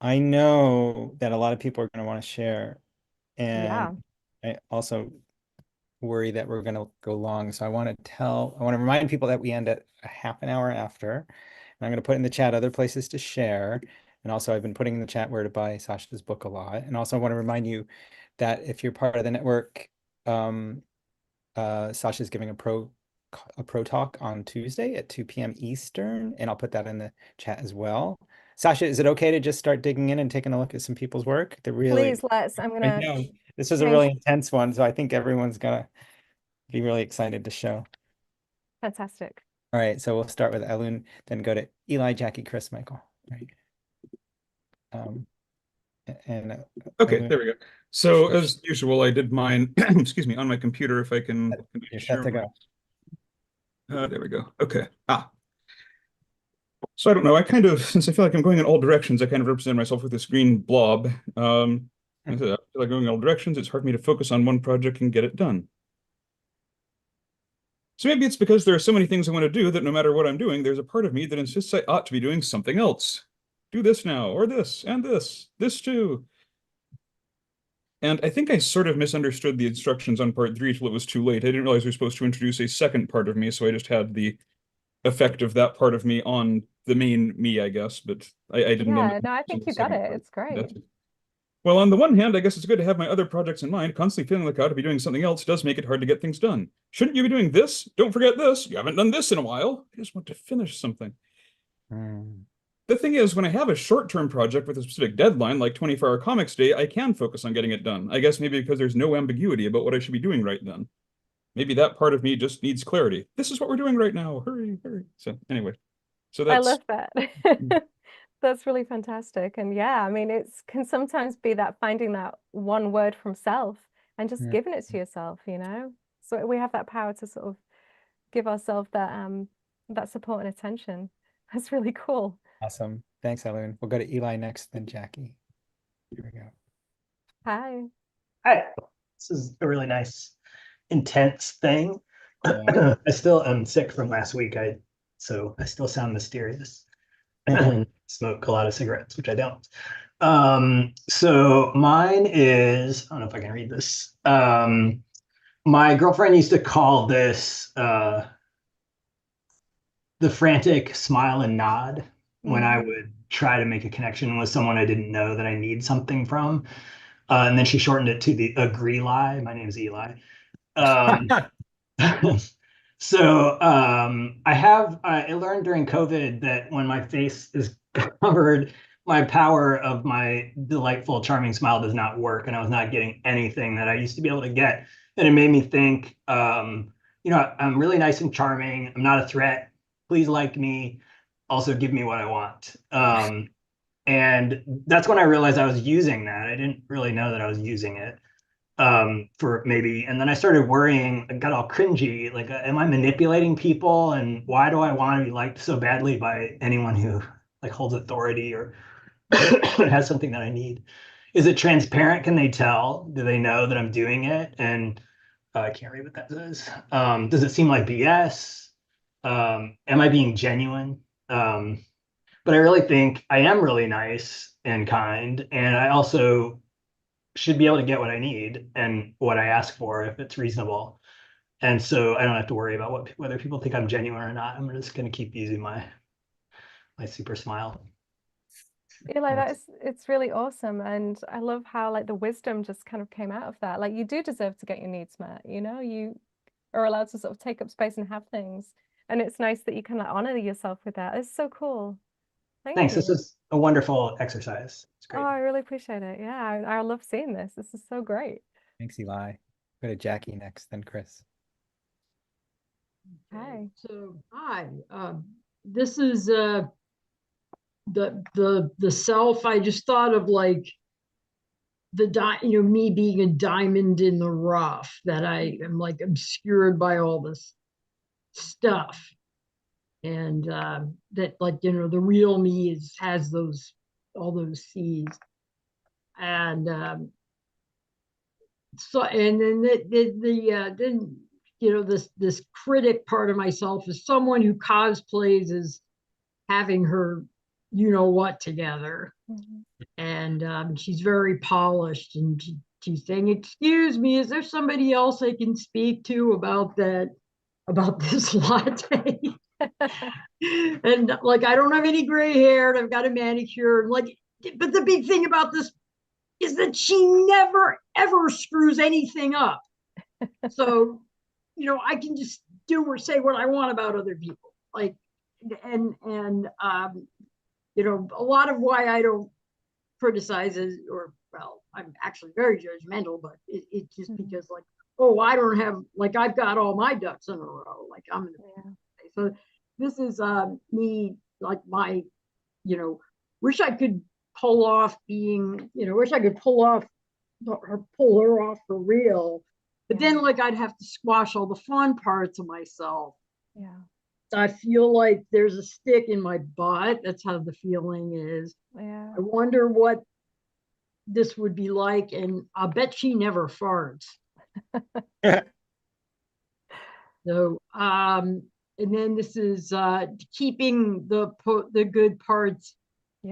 I know that a lot of people are going to want to share, and Yeah. I also worry that we're going to go long. So I want to remind people that we end at a half an hour after. And I'm going to put in the chat other places to share. And also, I've been putting in the chat where to buy Sasha's book a lot. And also, I want to remind you that if you're part of the network, um, Sasha's giving a pro talk on Tuesday at 2 p.m. Eastern, and I'll put that in the chat as well. Sasha, is it okay to just start digging in and taking a look at some people's work? They're really, Please let's. I'm I gonna know this was a change. really intense one, so I think everyone's gonna be really excited to show. Fantastic. All right, so we'll start with Elun, then go to Eli, Jackie, Chris, Michael. Right. Um, and Okay, Elun, there we go. So as usual, I did mine, excuse me, on my computer if I can you're set share to my, go. there we go. Okay. So I don't know. I kind of, since I feel like I'm going in all directions, I kind of represent myself with this green blob. I feel like going in all directions. It's hard for me to focus on one project and get it done. So maybe it's because there are so many things I want to do that no matter what I'm doing, there's a part of me that insists I ought to be doing something else. Do this now, or this, and this too. And I think I sort of misunderstood the instructions on part three till it was too late. I didn't realize we were supposed to introduce a second part of me, so I just had the effect of that part of me on the main me, I guess, but I didn't end up Yeah, no, I using think the you got second it. part. It's great. That's it. Well, on the one hand, I guess it's good to have my other projects in mind. Constantly feeling like I ought to be doing something else does make it hard to get things done. Shouldn't you be doing this? Don't forget this. You haven't done this in a while. I just want to finish something. Mm, The thing is, when I have a short-term project with a specific deadline, like 24-hour comics day, I can focus on getting it done. I guess maybe because there's no ambiguity about what I should be doing right then. Maybe that part of me just needs clarity. This is what we're doing right now. Hurry, hurry. So anyway, so I that's love that. That's really fantastic. And yeah, I mean, it's can sometimes be that finding that one word from self and just mm, giving it to yourself. So we have that power to sort of give ourselves that support and attention. That's really cool. awesome. Thanks, Elun. We'll go to Eli next, then Jackie. Here we go. Hi. Hi. This is a really nice, intense thing. Yeah. I still am sick from last week. So I still sound mysterious. Smoke a lot of cigarettes, which I don't. So mine is, I don't know if I can read this. My girlfriend used to call this the frantic smile and nod when I Mm. would try to make a connection with someone I didn't know that I need something from. And then she shortened it to the agree lie. My name is Eli. Um, I learned during COVID that when my face is covered, my power of my delightful, charming smile does not work, and I was not getting anything that I used to be able to get. And it made me think, I'm really nice and charming. I'm not a threat. Please like me. Also, give me what I want. And that's when I realized I was using that. I didn't really know that I was using it for maybe, and then I started worrying. I got all cringy. Like, am I manipulating people? And why do I want to be liked so badly by anyone who like holds authority or has something that I need? Is it transparent? Can they tell? Do they know that I'm doing it? And I can't read what that says. Does it seem like BS? Am I being genuine? But I really think I am really nice and kind, and I also should be able to get what I need and what I ask for if it's reasonable. And so I don't have to worry about whether people think I'm genuine or not. I'm just going to keep using my super smile. Eli, That's it's really awesome. And I love how like the wisdom just kind of came out of that. Like you do deserve to get your needs met. You are allowed to sort of take up space and have things. And it's nice that you can like honor yourself with that. It's so cool. Thank Thanks. This you. is a wonderful exercise. It's Oh, great. I really appreciate it. Yeah, I love seeing this. This is so great. Thanks, Eli. Go to Jackie next, then Chris. Okay, Hi. so hi, this is the self. I just thought of like me being a diamond in the rough, that I am like obscured by all this stuff. And that, like, the real me has all those seeds. And so, and then this critic part of myself is someone who cosplays as having her what together. Mhm. And she's very polished, and she's saying, excuse me, is there somebody else I can speak to about this latte? And like, I don't have any gray hair, and I've got a manicure, and like, but the big thing about this is that she never ever screws anything up. So, I can just do or say what I want about other people. Like, and a lot of why I don't criticize is, or well, I'm actually very judgmental, but it's just because, like, oh, I don't have, like, I've got all my ducks in a row. Like, I'm gonna so this is me, like, my, wish I could pull off being, wish I could pull her off for real. But then, like, I'd have to squash all the fun parts of myself. Yeah. I feel like there's a stick in my butt. That's how the feeling is. Yeah. I wonder what this would be like, and I bet she never farts. So, and then this is keeping the good parts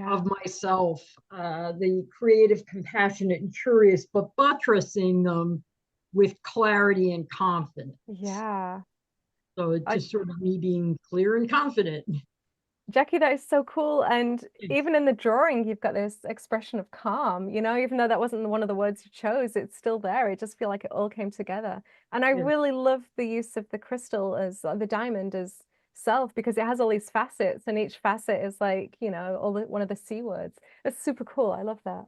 of myself, the creative, compassionate, and curious, but buttressing them with clarity and confidence. Yeah. So it's just sort of me being clear and confident. Jackie, that is so cool. And even in the drawing, you've got this expression of calm, even though that wasn't one of the words you chose, it's still there. It just feels like it all came together. And I really love the use of the crystal as the diamond as self, because it has all these facets, and each facet is like, one of the C words. It's super cool. I love that.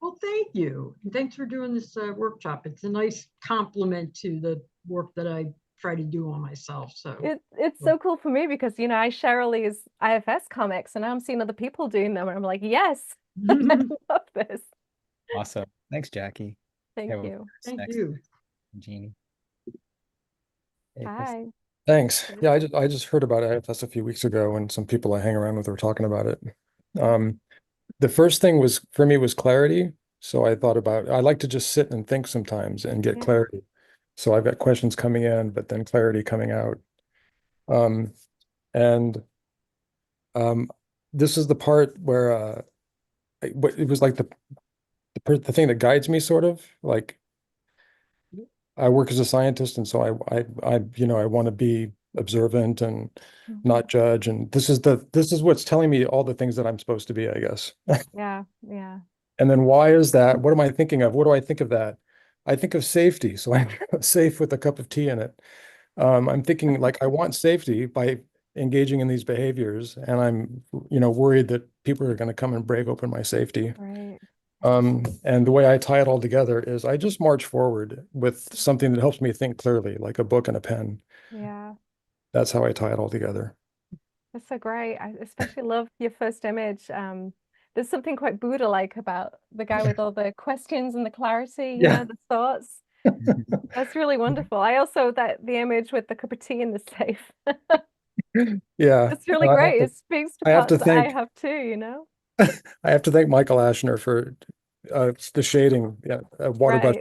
Well, thank you. And thanks for doing this workshop. It's a nice compliment to the work that I try to do on myself. So it's so cool for me because I share all these IFS comics, and I'm seeing other people doing them, and I'm like, yes, I love this. Awesome. Thanks, Jackie. Thank you. Thank you, Jeannie. Hi. Thanks. Yeah, I just heard about IFS a few weeks ago, and some people I hang around with were talking about it. The first thing was for me was clarity. So I thought about, I like to just sit and think sometimes and get clarity. So I've got questions coming in, but then clarity coming out. And this is the part where it was like the thing that guides me, sort of like I work as a scientist, and so I want to be observant and not judge. And this is what's telling me all the things that I'm supposed to be, I guess. Yeah. And then why is that? What am I thinking of? What do I think of that? I think of safety. So I'm safe with a cup of tea in it. I'm thinking, like, I want safety by engaging in these behaviors, and I'm, worried that people are going to come and break open my safety. Right. And the way I tie it all together is I just march forward with something that helps me think clearly, like a book and a pen. Yeah. That's how I tie it all together. That's so great. I especially love your first image. There's something quite Buddha-like about the guy with all the questions and the clarity, the thoughts. That's really wonderful. I also the image with the cup of tea in the safe. Yeah. It's really great. It speaks to parts that I have too, I have to thank Michael Ashner for the shading, water brush,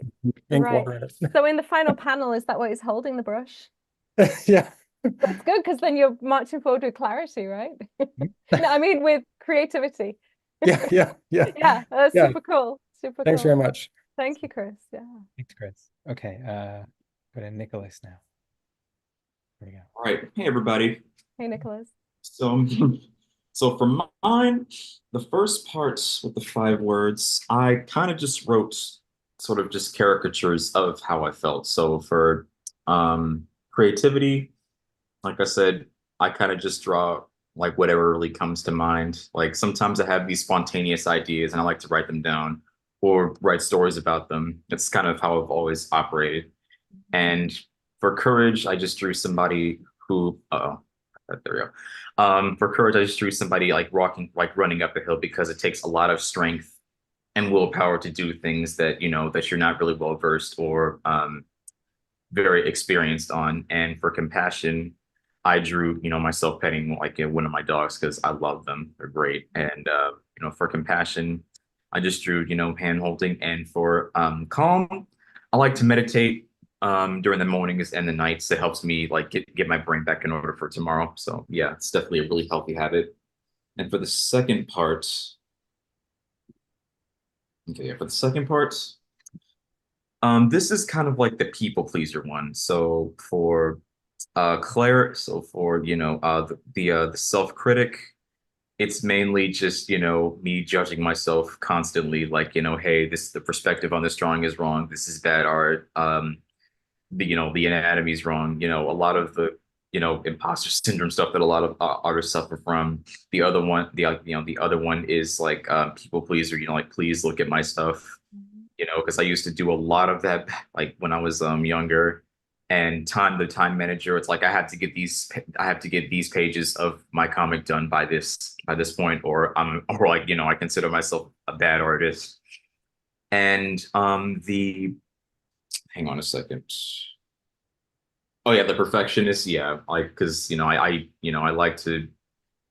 ink water in it. So in the final panel, is that what he's holding, the brush? Yeah. That's good, because then you're marching forward with clarity, right? No, I mean with creativity. Yeah. Yeah, that's super cool. Super Thanks cool. very much. Thank you, Chris. Yeah. Thanks, Chris. Okay, go to Nicholas now. There we go. All right. Hey, everybody. Hey, Nicholas. So for mine, the first part with the 5 words, I kind of just wrote sort of just caricatures of how I felt. So for creativity, like I said, I kind of just draw like whatever really comes to mind. Like sometimes I have these spontaneous ideas and I like to write them down or write stories about them. It's kind of how I've always operated. And for courage, I just drew somebody who, there we go. For courage, I just drew somebody like running up a hill, because it takes a lot of strength and willpower to do things that, that you're not really well versed or very experienced on. And for compassion, I drew, myself petting like one of my dogs because I love them. They're great. And for compassion, I just drew, hand holding. And for calm, I like to meditate during the mornings and the nights. It helps me like get my brain back in order for tomorrow. So yeah, it's definitely a really healthy habit. And for the second part, okay, yeah, for the second part, this is kind of like the people pleaser one. So for Claire, so for the self-critic, it's mainly just me judging myself constantly, like hey, this the perspective on this drawing is wrong. This is bad art. The anatomy's wrong. A lot of the imposter syndrome stuff that a lot of artists suffer from. The other one, the other one is like people pleaser. Like please look at my stuff. Because I used to do a lot of that, like when I was younger. And the time manager, it's like I have to get these pages of my comic done by this point, or I consider myself a bad artist. And hang on a second. Oh yeah, the perfectionist, yeah, like because I like to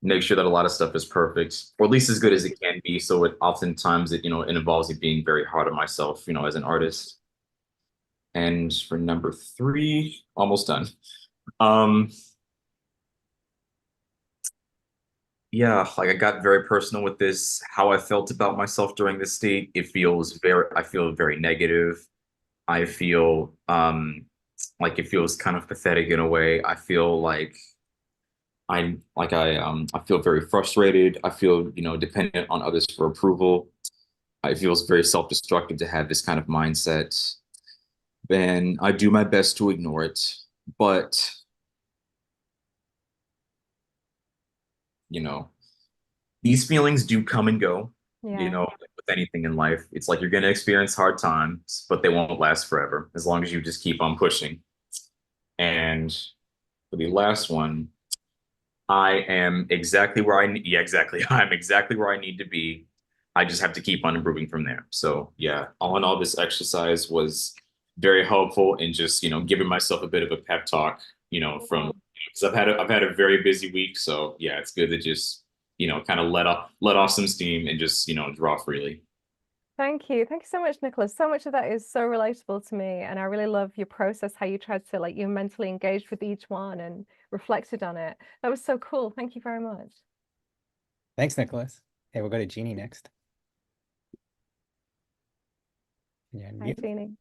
make sure that a lot of stuff is perfect, or at least as good as it can be. So it oftentimes it involves me being very hard on myself, as an artist. And for number 3, almost done. Um, yeah, like I got very personal with this, how I felt about myself during this state. I feel very negative. I feel like it feels kind of pathetic in a way. I feel like I feel very frustrated. I feel, dependent on others for approval. It feels very self-destructive to have this kind of mindset. Then I do my best to ignore it, but you know, these feelings do come and go. Yeah. With anything in life, it's like you're going to experience hard times, but they won't last forever as long as you just keep on pushing. And for the last one, I am exactly where yeah, exactly. I'm exactly where I need to be. I just have to keep on improving from there. So yeah, all in all, this exercise was very helpful in just, giving myself a bit of a pep talk, from because I've had a very busy week. So yeah, it's good to just, kind of let off some steam and just, draw freely. Thank you. Thank you so much, Nicholas. So much of that is so relatable to me. And I really love your process, how you tried to you mentally engaged with each one and reflected on it. That was so cool. Thank you very much. Thanks, Nicholas. Okay, we'll go to Jeannie next. Yeah, Hi, Jeannie.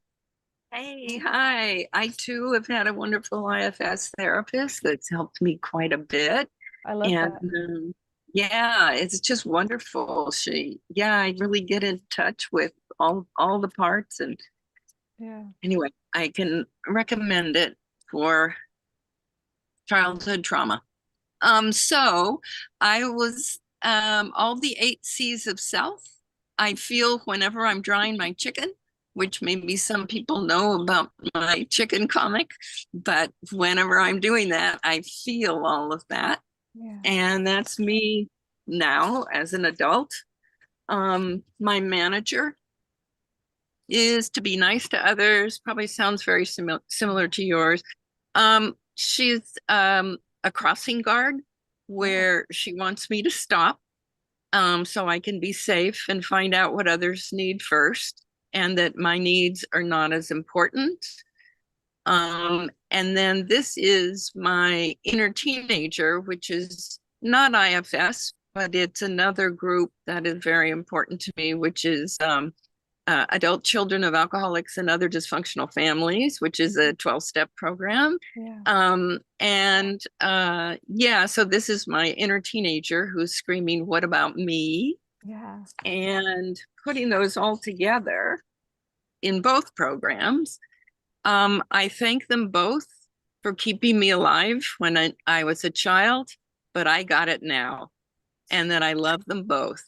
Hey, hi. I too have had a wonderful IFS therapist that's helped me quite a bit. I love that. Yeah, it's just wonderful. I really get in touch with all the parts, and yeah. Anyway, I can recommend it for childhood trauma. So I was all the 8 C's of self. I feel whenever I'm drying my chicken, which maybe some people know about my chicken comic, but whenever I'm doing that, I feel all of that. Yeah. And that's me now as an adult. My manager is to be nice to others. Probably sounds very similar to yours. She's a crossing guard where she wants me to stop so I can be safe and find out what others need first, and that my needs are not as important. And then this is my inner teenager, which is not IFS, but it's another group that is very important to me, which is adult children of alcoholics and other dysfunctional families, which is a 12-step program. Yeah. So this is my inner teenager who's screaming, "What about me?" Yeah. And putting those all together in both programs, I thank them both for keeping me alive when I was a child, but I got it now, and that I love them both.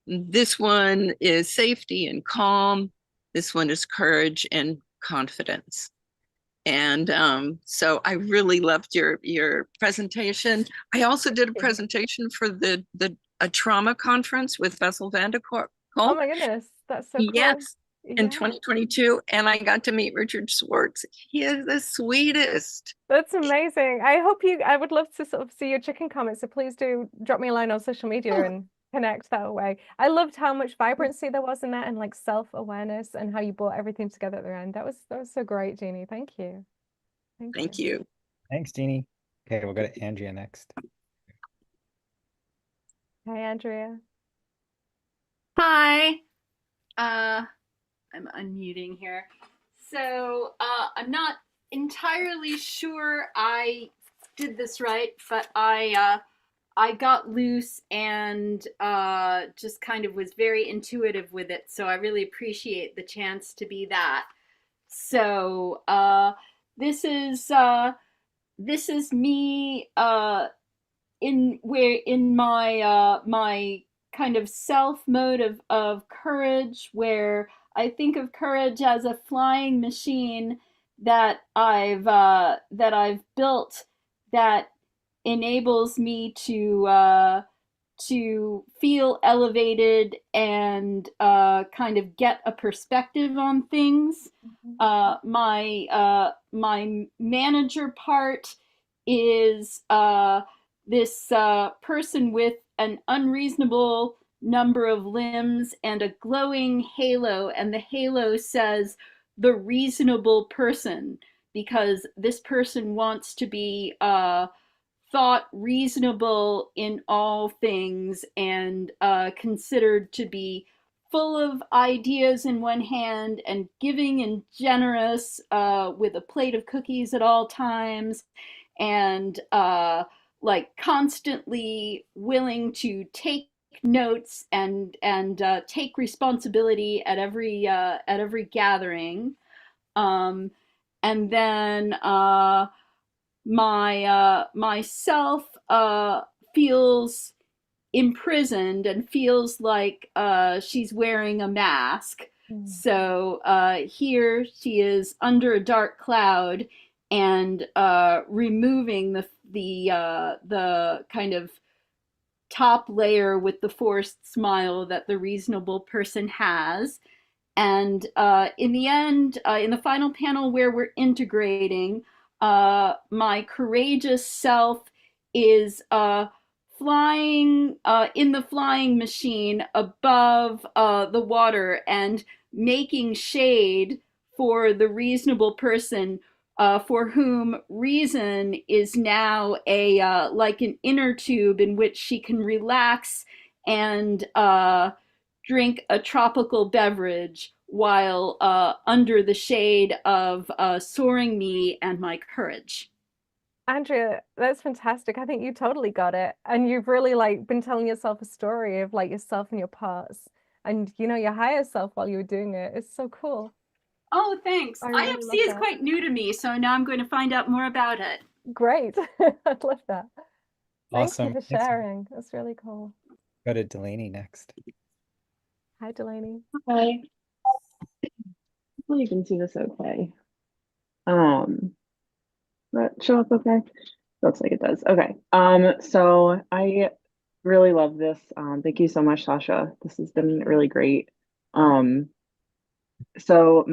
This one is safety and calm. This one is courage and confidence. And so I really loved your presentation. I also did a presentation for a trauma conference with Bessel van der Kolk. Oh my goodness. That's so cool. Yes, in Yeah, 2022, and I got to meet Richard Swartz. He is the sweetest. that's amazing. I would love to sort of see your chicken comments, so please do drop me a line on social media and connect that way. I loved how much vibrancy there was in that and like self-awareness and how you brought everything together at the end. That was so great, Jeannie. Thank you. Thank you. Thanks, Jeannie. Okay, we'll go to Andrea next. Hi, Andrea. Hi. I'm unmuting here. So I'm not entirely sure I did this right, but I got loose and just kind of was very intuitive with it. So I really appreciate the chance to be that. So this is me in my kind of self mode of courage, where I think of courage as a flying machine that I've built that enables me to feel elevated and kind of get a perspective on things. My manager part is this person with an unreasonable number of limbs and a glowing halo, and the halo says the reasonable person, because this person wants to be thought reasonable in all things and considered to be full of ideas in one hand and giving and generous with a plate of cookies at all times, and like constantly willing to take notes and take responsibility at every gathering. Um, and then myself feels imprisoned and feels like she's wearing a mask. So here she is under a dark cloud and removing the kind of top layer with the forced smile that the reasonable person has. And in the end, in the final panel where we're integrating, my courageous self is flying in the flying machine above the water and making shade for the reasonable person, for whom reason is now a like an inner tube in which she can relax and drink a tropical beverage while under the shade of soaring me and my courage. Andrea, that's fantastic. I think you totally got it. And you've really like been telling yourself a story of like yourself and your parts and your higher self while you were doing it. It's so cool. Oh, thanks. I really IFC love is that. quite new to me, so now I'm going to find out more about it. Great. I'd love that. Thank you Awesome. for Thanks. sharing. That's really cool. Go to Delaney next. Hi, Delaney. Hi. Hopefully you can see this okay. That show up okay? Looks like it does. Okay. So I really love this. Thank you so much, Sasha. This has been really great. So for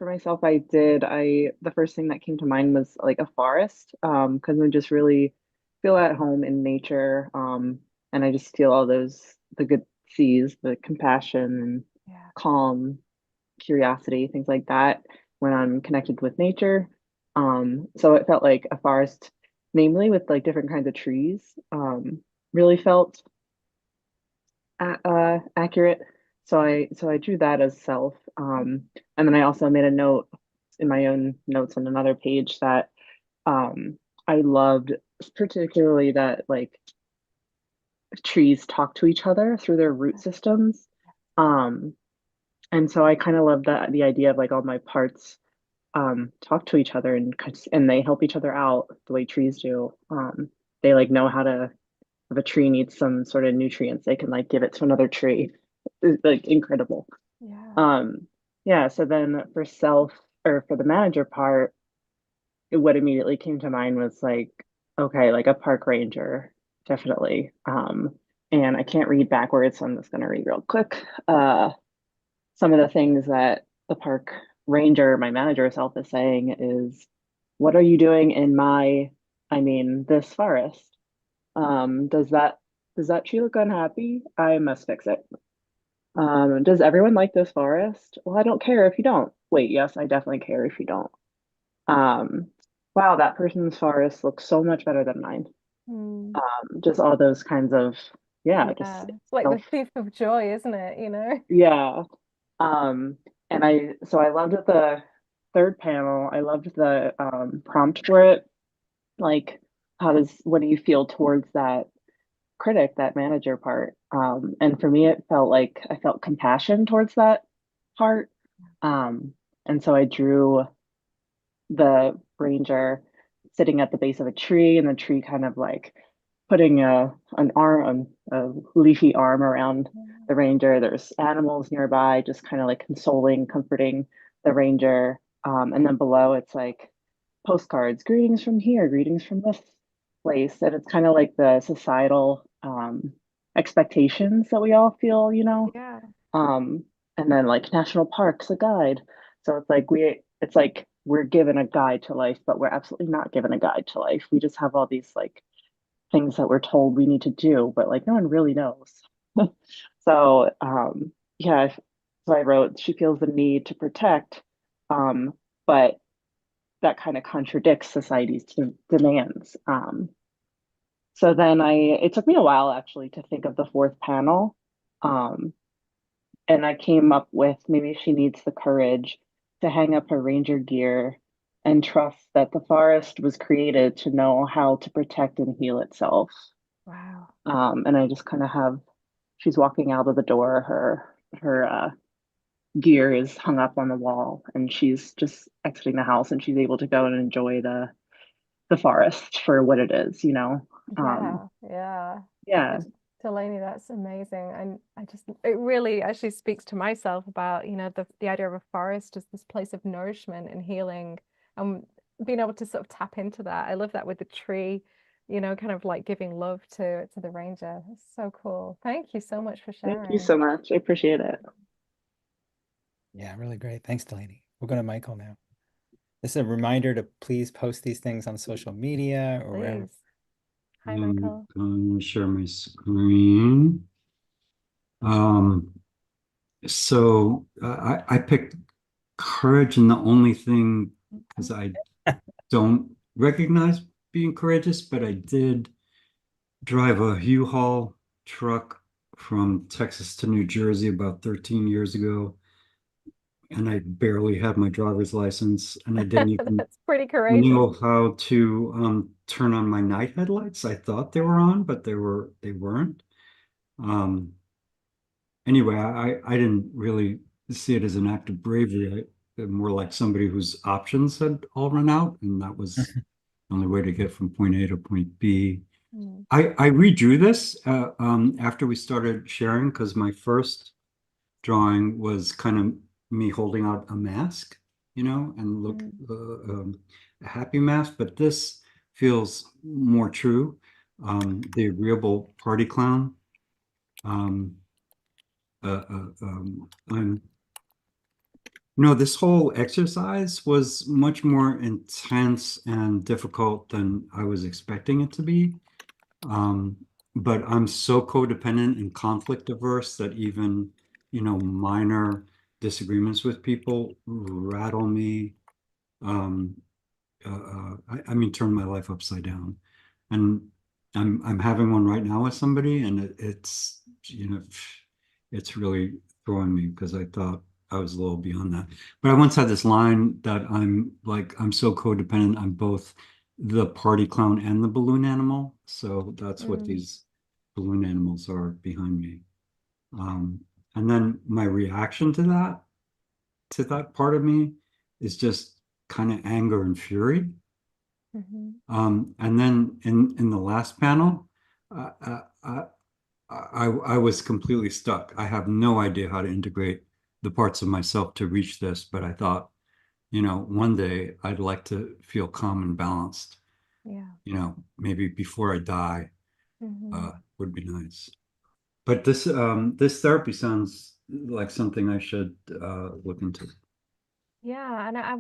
myself, the first thing that came to mind was like a forest, because I just really feel at home in nature. And I just feel all the good seas, the compassion and Yeah. calm, curiosity, things like that when I'm connected with nature. So it felt like a forest, namely with like different kinds of trees, really felt accurate. So I drew that as self. And then I also made a note in my own notes on another page that I loved particularly that like trees talk to each other through their root systems. And so I kind of love the idea of like all my parts talk to each other and they help each other out the way trees do. They like know how to, if a tree needs some sort of nutrients, they can like give it to another tree. It's like incredible. Yeah. Yeah, so then for the manager part, what immediately came to mind was like, okay, like a park ranger, definitely. and I can't read backwards, so I'm just going to read real quick. Some of the things that the park ranger, my manager self, is saying is, "What are you doing in this forest? Does that tree look unhappy? I must fix it. Does everyone like this forest? Well, I don't care if you don't. Wait, yes, I definitely care if you don't. Um, wow, that person's forest looks so much better than mine." Mm. Just all those kinds of, yeah, just Yeah, it's like the self, thief of joy, isn't it? You know? yeah. And I loved the third panel. I loved the prompt for it. Like, what do you feel towards that critic, that manager part? And for me, it felt like I felt compassion towards that part. And so I drew the ranger sitting at the base of a tree, and the tree kind of like putting a leafy arm around the ranger. There's animals nearby, just kind of like consoling, comforting the ranger. And then below, it's like postcards, greetings from here, greetings from this place. And it's kind of like the societal expectations that we all feel, Yeah. um, and then like national parks, a guide. So it's like we're given a guide to life, but we're absolutely not given a guide to life. We just have all these like things that we're told we need to do, but like no one really knows. So yeah, so I wrote, she feels the need to protect, but that kind of contradicts society's demands. So then it took me a while actually to think of the fourth panel. Um, and I came up with, maybe she needs the courage to hang up her ranger gear and trust that the forest was created to know how to protect and heal itself. Wow. And I just kind of have, she's walking out of the door, her gear is hung up on the wall, and she's just exiting the house, and she's able to go and enjoy the forest for what it is, you know. Yeah, yeah. Yeah, Delaney, that's amazing. And it really actually speaks to myself about, the idea of a forest as this place of nourishment and healing, and being able to sort of tap into that. I love that with the tree, kind of like giving love to the ranger. It's so cool. Thank you so much for thank you sharing. so much. I appreciate it. Yeah, really great. Thanks, Delaney. We'll go to Michael now. This is a reminder to please post these things on social media or wherever. Please. Hi, Michael. Going to share my screen. So I picked courage, and the only thing, because I don't recognize being courageous, but I did drive a U-Haul truck from Texas to New Jersey about 13 years ago, and I barely had my driver's license, and I didn't even That's pretty courageous. know how to turn on my night headlights. I thought they were on, but they weren't. Anyway, I didn't really see it as an act of bravery. More like somebody whose options had all run out, and that was the only way to get from point A to point B. Mm. I redrew this after we started sharing, because my first drawing was kind of me holding out a mask, and look a happy mask, but this feels more true. The agreeable party clown. I'm this whole exercise was much more intense and difficult than I was expecting it to be. But I'm so codependent and conflict averse that even, minor disagreements with people rattle me. Um, I mean, turn my life upside down. And I'm having one right now with somebody, and it's really throwing me, because I thought I was a little beyond that. But I once had this line that I'm so codependent. I'm both the party clown and the balloon animal. So that's what these balloon animals are behind me. And then my reaction to that part of me is just kind of anger and fury. And then in the last panel, uh, uh, uh, I was completely stuck. I have no idea how to integrate the parts of myself to reach this, but I thought, one day I'd like to feel calm and balanced. Yeah. Maybe before I die, would be nice. But this therapy sounds like something I should look into. Yeah, and I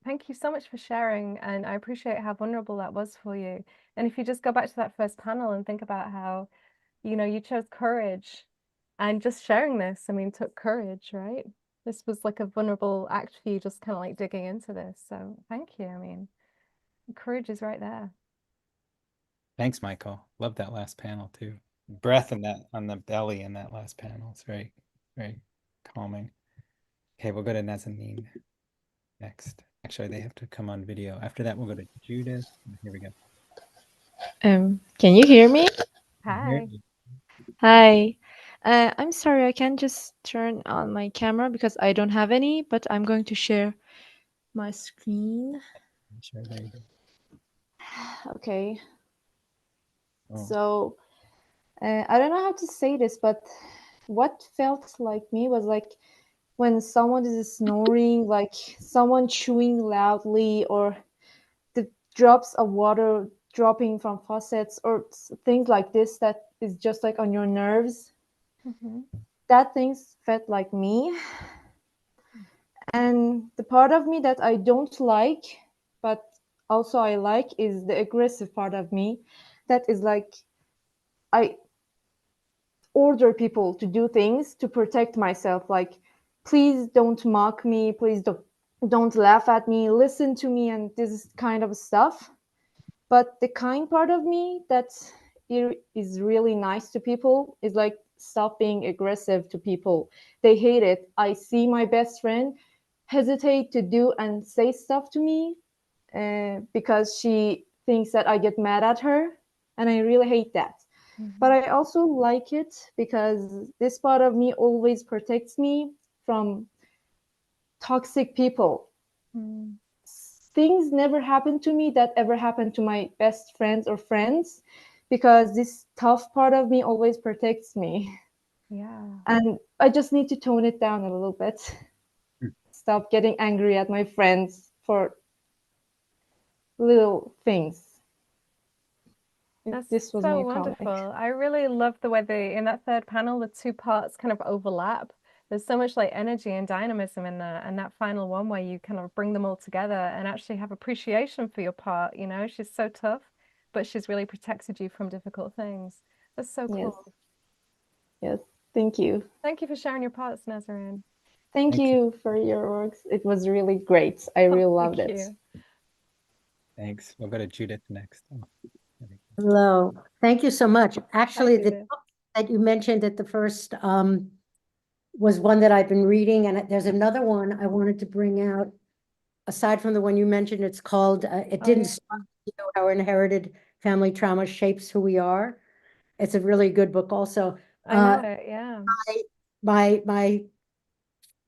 thank you so much for sharing, and I appreciate how vulnerable that was for you. And if you just go back to that first panel and think about how, you chose courage, and just sharing this, I mean, took courage, right? This was like a vulnerable act for you, just kind of like digging into this. So thank you. I mean, courage is right there. Thanks, Michael. Love that last panel too. Breath in that on the belly in that last panel. It's very, very calming. Okay, we'll go to Nazanin next. Actually, they have to come on video. After that, we'll go to Judith. Here we go. Can you hear me? Hi. Hi. I'm sorry, I can't just turn on my camera because I don't have any, but I'm going to share my screen. Sure, there you go. Okay. Oh. So, I don't know how to say this, but what felt like me was like when someone is snoring, like someone chewing loudly, or the drops of water dropping from faucets, or things like this that is just like on your nerves. That things felt like me. And the part of me that I don't like, but also I like, is the aggressive part of me. That is like, I order people to do things to protect myself. Like, please don't mock me. Please don't laugh at me. Listen to me, and this kind of stuff. But the kind part of me that is really nice to people is like, stop being aggressive to people. They hate it. I see my best friend hesitate to do and say stuff to me because she thinks that I get mad at her. And I really hate that. But I also like it because this part of me always protects me from toxic people. Things never happen to me that ever happened to my best friends or friends, because this tough part of me always protects me. Yeah. And I just need to tone it down a little bit. Stop getting angry at my friends for little things. That's This was so my wonderful. comment. I really love the way in that third panel, the two parts kind of overlap. There's so much like energy and dynamism in there. And that final one where you kind of bring them all together and actually have appreciation for your part. She's so tough, but she's really protected you from difficult things. That's so cool. Yes. Thank you. Thank you for sharing your parts, Nazarene. Thank you for your works. It was really great. I really loved it. You. Thanks. We'll go to Judith next. Hello. Thank you so much. Actually, the Judith. book that you mentioned at the first was one that I've been reading, and there's another one I wanted to bring out. Aside from the one you mentioned, it's called It Didn't Start With You, How Inherited Family Trauma Shapes Who We Are. It's a really good book also. I know it, yeah.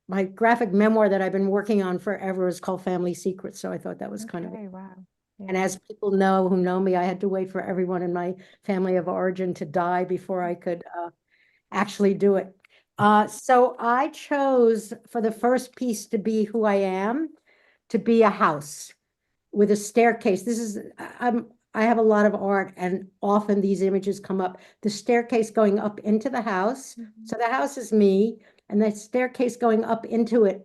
My graphic memoir that I've been working on forever is called Family Secrets, so I thought that was kind of wow. Yeah. And as people know who know me, I had to wait for everyone in my family of origin to die before I could actually do it. So I chose for the first piece to be who I am, to be a house with a staircase. This is, I have a lot of art, and often these images come up. The staircase going up into the house. So the house is me, and the staircase going up into it,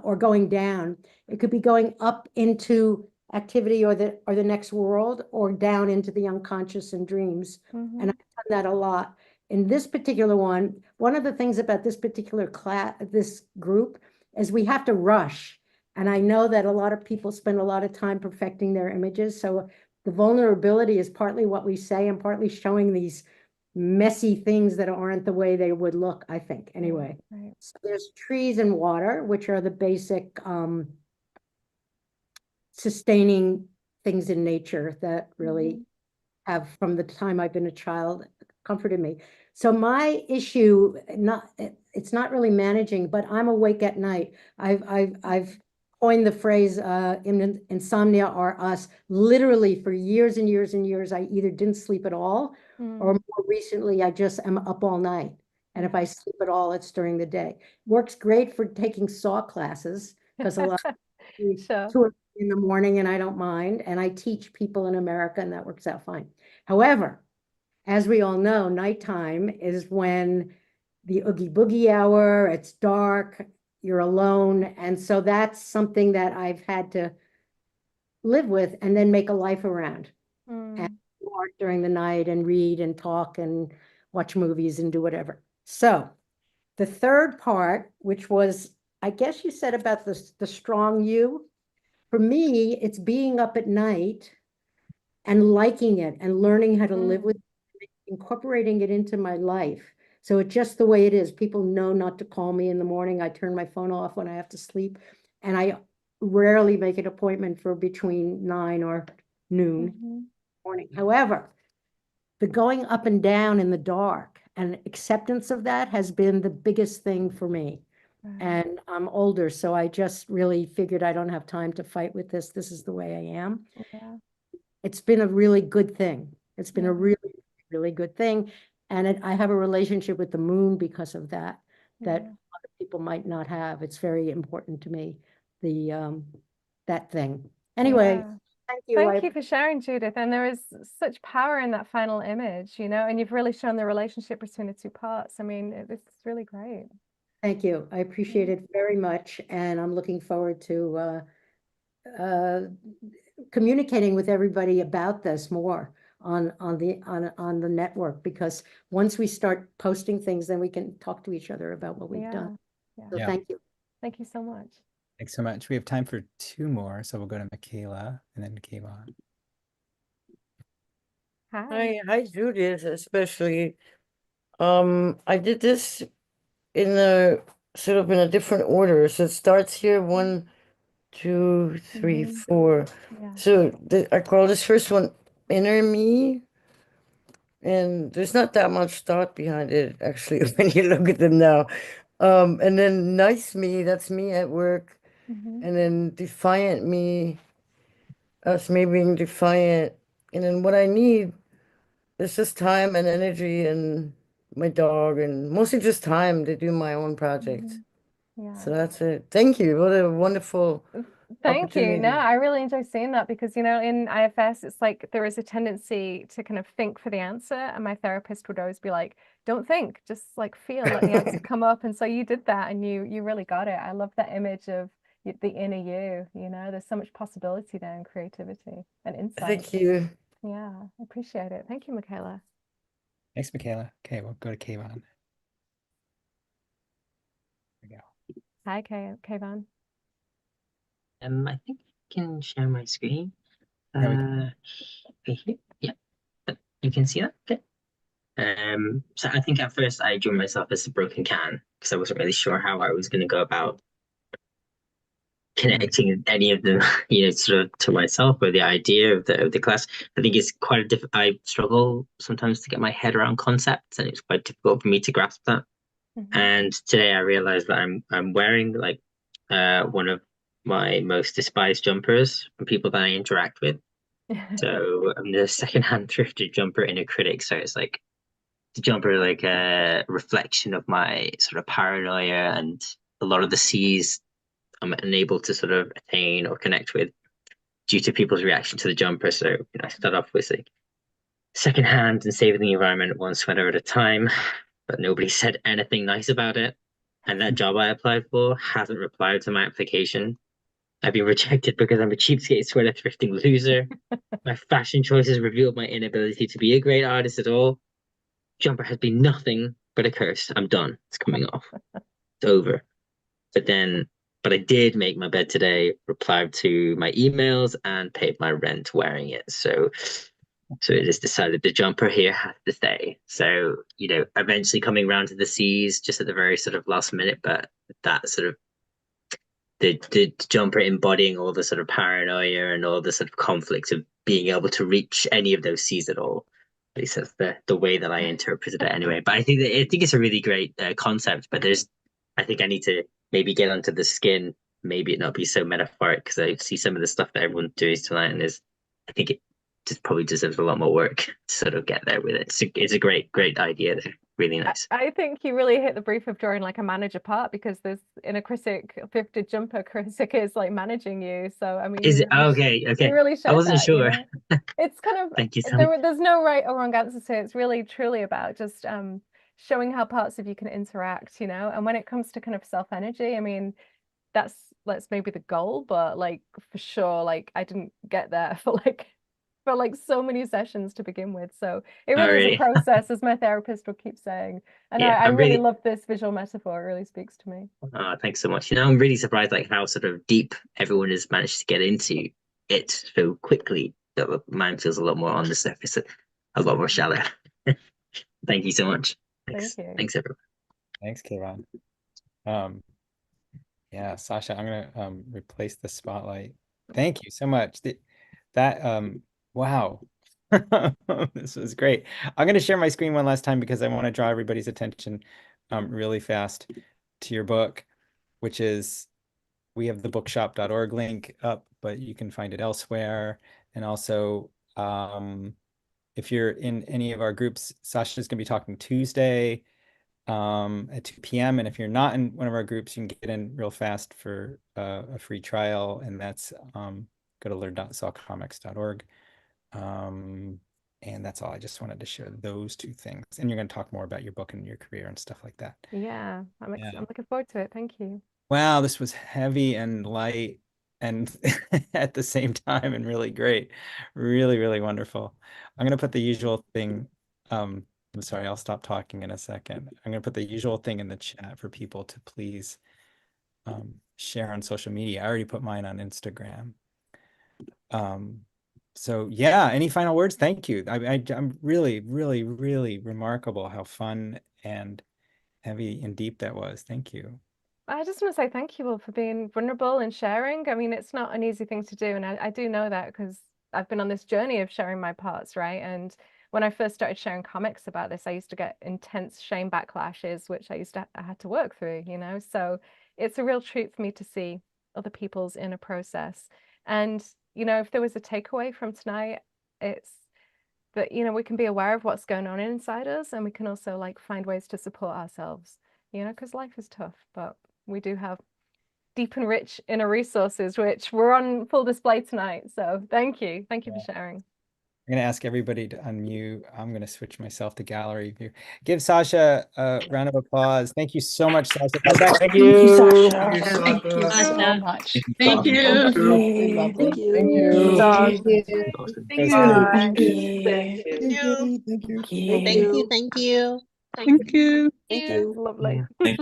or going down. It could be going up into activity or the next world, or down into the unconscious and dreams. And I've done that a lot. In this particular one of the things about this particular class, this group, is we have to rush. And I know that a lot of people spend a lot of time perfecting their images. So the vulnerability is partly what we say and partly showing these messy things that aren't the way they would look, I think, anyway. Right. So there's trees and water, which are the basic sustaining things in nature that really have, from the time I've been a child, comforted me. So my issue, it's not really managing, but I'm awake at night. I've coined the phrase insomnia or us. Literally for years and years and years, I either didn't sleep at all, or more recently, I just am up all night. And if I sleep at all, it's during the day. Works great for taking saw classes, because a lot of 2 in the morning, and I don't mind. And I teach people in America, and that works out fine. However, as we all know, nighttime is when the oogie boogie hour, it's dark, you're alone. And so that's something that I've had to live with and then make a life around. And work during the night and read and talk and watch movies and do whatever. So the third part, which was, I guess you said about the strong you. For me, it's being up at night and liking it and learning how to live with it, incorporating it into my life. So it's just the way it is. People know not to call me in the morning. I turn my phone off when I have to sleep. And I rarely make an appointment for between 9 or noon morning. However, the going up and down in the dark and acceptance of that has been the biggest thing for me. And I'm older, so I just really figured I don't have time to fight with this. This is the way I am. Yeah. It's been a really good thing. It's been a really, really good thing. And I have a relationship with the moon because of that, that other people might not have. It's very important to me, that thing. Anyway, Yeah. thank you. Thank you for sharing, Judith. And there is such power in that final image, and you've really shown the relationship between the two parts. I mean, this is really great. Thank you. I appreciate it very much. And I'm looking forward to communicating with everybody about this more on the network, because once we start posting things, then we can talk to each other about what we've done. So thank you. Thank you so much. Thanks so much. We have time for 2 more, so we'll go to Michaela and then Kayvon. Hi, Judith, especially. I did this in a different order. So it starts here, 1, 2, 3, 4. So I call this first one Inner Me. And there's not that much thought behind it, actually, when you look at them now. And then Nice Me, that's me at work. And then Defiant Me, us me being defiant. And then what I need is just time and energy and my dog, and mostly just time to do my own projects. So that's it. Thank you. What a wonderful Thank you. No, opportunity. I really enjoy seeing that because, in IFS, it's like there is a tendency to kind of think for the answer. And my therapist would always be like, don't think, just like feel, let the answer come up. And so you did that and you really got it. I love that image of the inner you, there's so much possibility there and creativity and insight. Thank you. Yeah, I appreciate it. Thank you, Michaela. Thanks, Michaela. Okay, we'll go to Kayvon. There we go. Hi, Kayvon. I think I can share my screen. Yeah, Yeah, you can see that? Okay. So I think at first I drew myself as a broken can because I wasn't really sure how I was going to go about connecting any of them, sort of to myself or the idea of the class. I think it's quite I struggle sometimes to get my head around concepts, and it's quite difficult for me to grasp that. And today I realized that I'm wearing like one of my most despised jumpers from people that I interact with. So I'm the secondhand thrifted jumper in acrylic. So it's like the jumper, like a reflection of my sort of paranoia and a lot of the C's I'm unable to sort of attain or connect with due to people's reaction to the jumper. So I start off with like secondhand and saving the environment one sweater at a time, but nobody said anything nice about it. And that job I applied for hasn't replied to my application. I've been rejected because I'm a cheapskate sweater thrifting loser. My fashion choices revealed my inability to be a great artist at all. Jumper has been nothing but a curse. I'm done. It's coming off. It's over. But I did make my bed today, replied to my emails, and paid my rent wearing it. So it is decided the jumper here has to stay. So, eventually coming around to the C's just at the very sort of last minute, but that sort of the jumper embodying all the sort of paranoia and all the sort of conflicts of being able to reach any of those C's at all. At least that's the way that I interpreted it anyway. But I think it's a really great concept. But I think I need to maybe get under the skin, maybe it not be so metaphoric, because I see some of the stuff that everyone does tonight, and I think just probably deserves a lot more work to sort of get there with it. It's a great idea there. Really nice. I think you really hit the brief of drawing like a manager part, because there's in a critic, thrifted jumper, critic is like managing you. So I mean, Is it okay? you Okay, really I showed wasn't that, you sure. know? It's kind of Thank you so much. there's no right or wrong answer to it. It's really truly about just showing how parts of you can interact, you know. And when it comes to kind of self energy, I mean, that's maybe the goal, but like for sure, like I didn't get there for like so many sessions to begin with. So it Oh, really is a really? process, as my therapist will keep saying. And Yeah, I I'm really really. love this visual metaphor. It really speaks to me. Oh, thanks so much. You know, I'm really surprised like how sort of deep everyone has managed to get into it so quickly. That mine feels a lot more on the surface, a lot more shallow. Thank you so much. Thank you. Thanks everyone. Thanks, Kayvon. Yeah, Sasha, I'm gonna replace the spotlight. Thank you so much. Wow. This was great. I'm gonna share my screen one last time because I want to draw everybody's attention really fast to your book, which is, we have the bookshop.org link up, but you can find it elsewhere. And also, if you're in any of our groups, Sasha's gonna be talking Tuesday at 2 p.m. And if you're not in one of our groups, you can get in real fast for a free trial, and that's go to learn.sawcomics.org. And that's all. I just wanted to share those two things. And you're going to talk more about your book and your career and stuff like that. Yeah, I'm Yeah. looking forward to it. Thank you. Wow, this was heavy and light and at the same time, and really great. Really, really wonderful. I'm going to put the usual thing. I'm sorry, I'll stop talking in a second. I'm going to put the usual thing in the chat for people to please share on social media. I already put mine on Instagram. So yeah, any final words? Thank you. I'm really, really, really remarkable how fun and heavy and deep that was. Thank you. I just want to say thank you all for being vulnerable and sharing. I mean, it's not an easy thing to do. And I do know that because I've been on this journey of sharing my parts, right? And when I first started sharing comics about this, I used to get intense shame backlashes, which I had to work through, you know? So it's a real treat for me to see other people's inner process. And, you know, if there was a takeaway from tonight, it's that, you know, we can be aware of what's going on inside us, and we can also like find ways to support ourselves, you know, because life is tough, but we do have deep and rich inner resources, which were on full display tonight. So thank you. Thank you for sharing. I'm going to ask everybody to unmute. I'm going to switch myself to gallery view. Give Sasha a round of applause. Thank you so much, Sasha. Come back. Thank you, Sasha. Thank you so much. Thank you. Thank you. Thank you. Thank Thank you. you. Thank you. Thank you. Thank you. Thank you. Thank you. Thank you. Lovely. Thank you.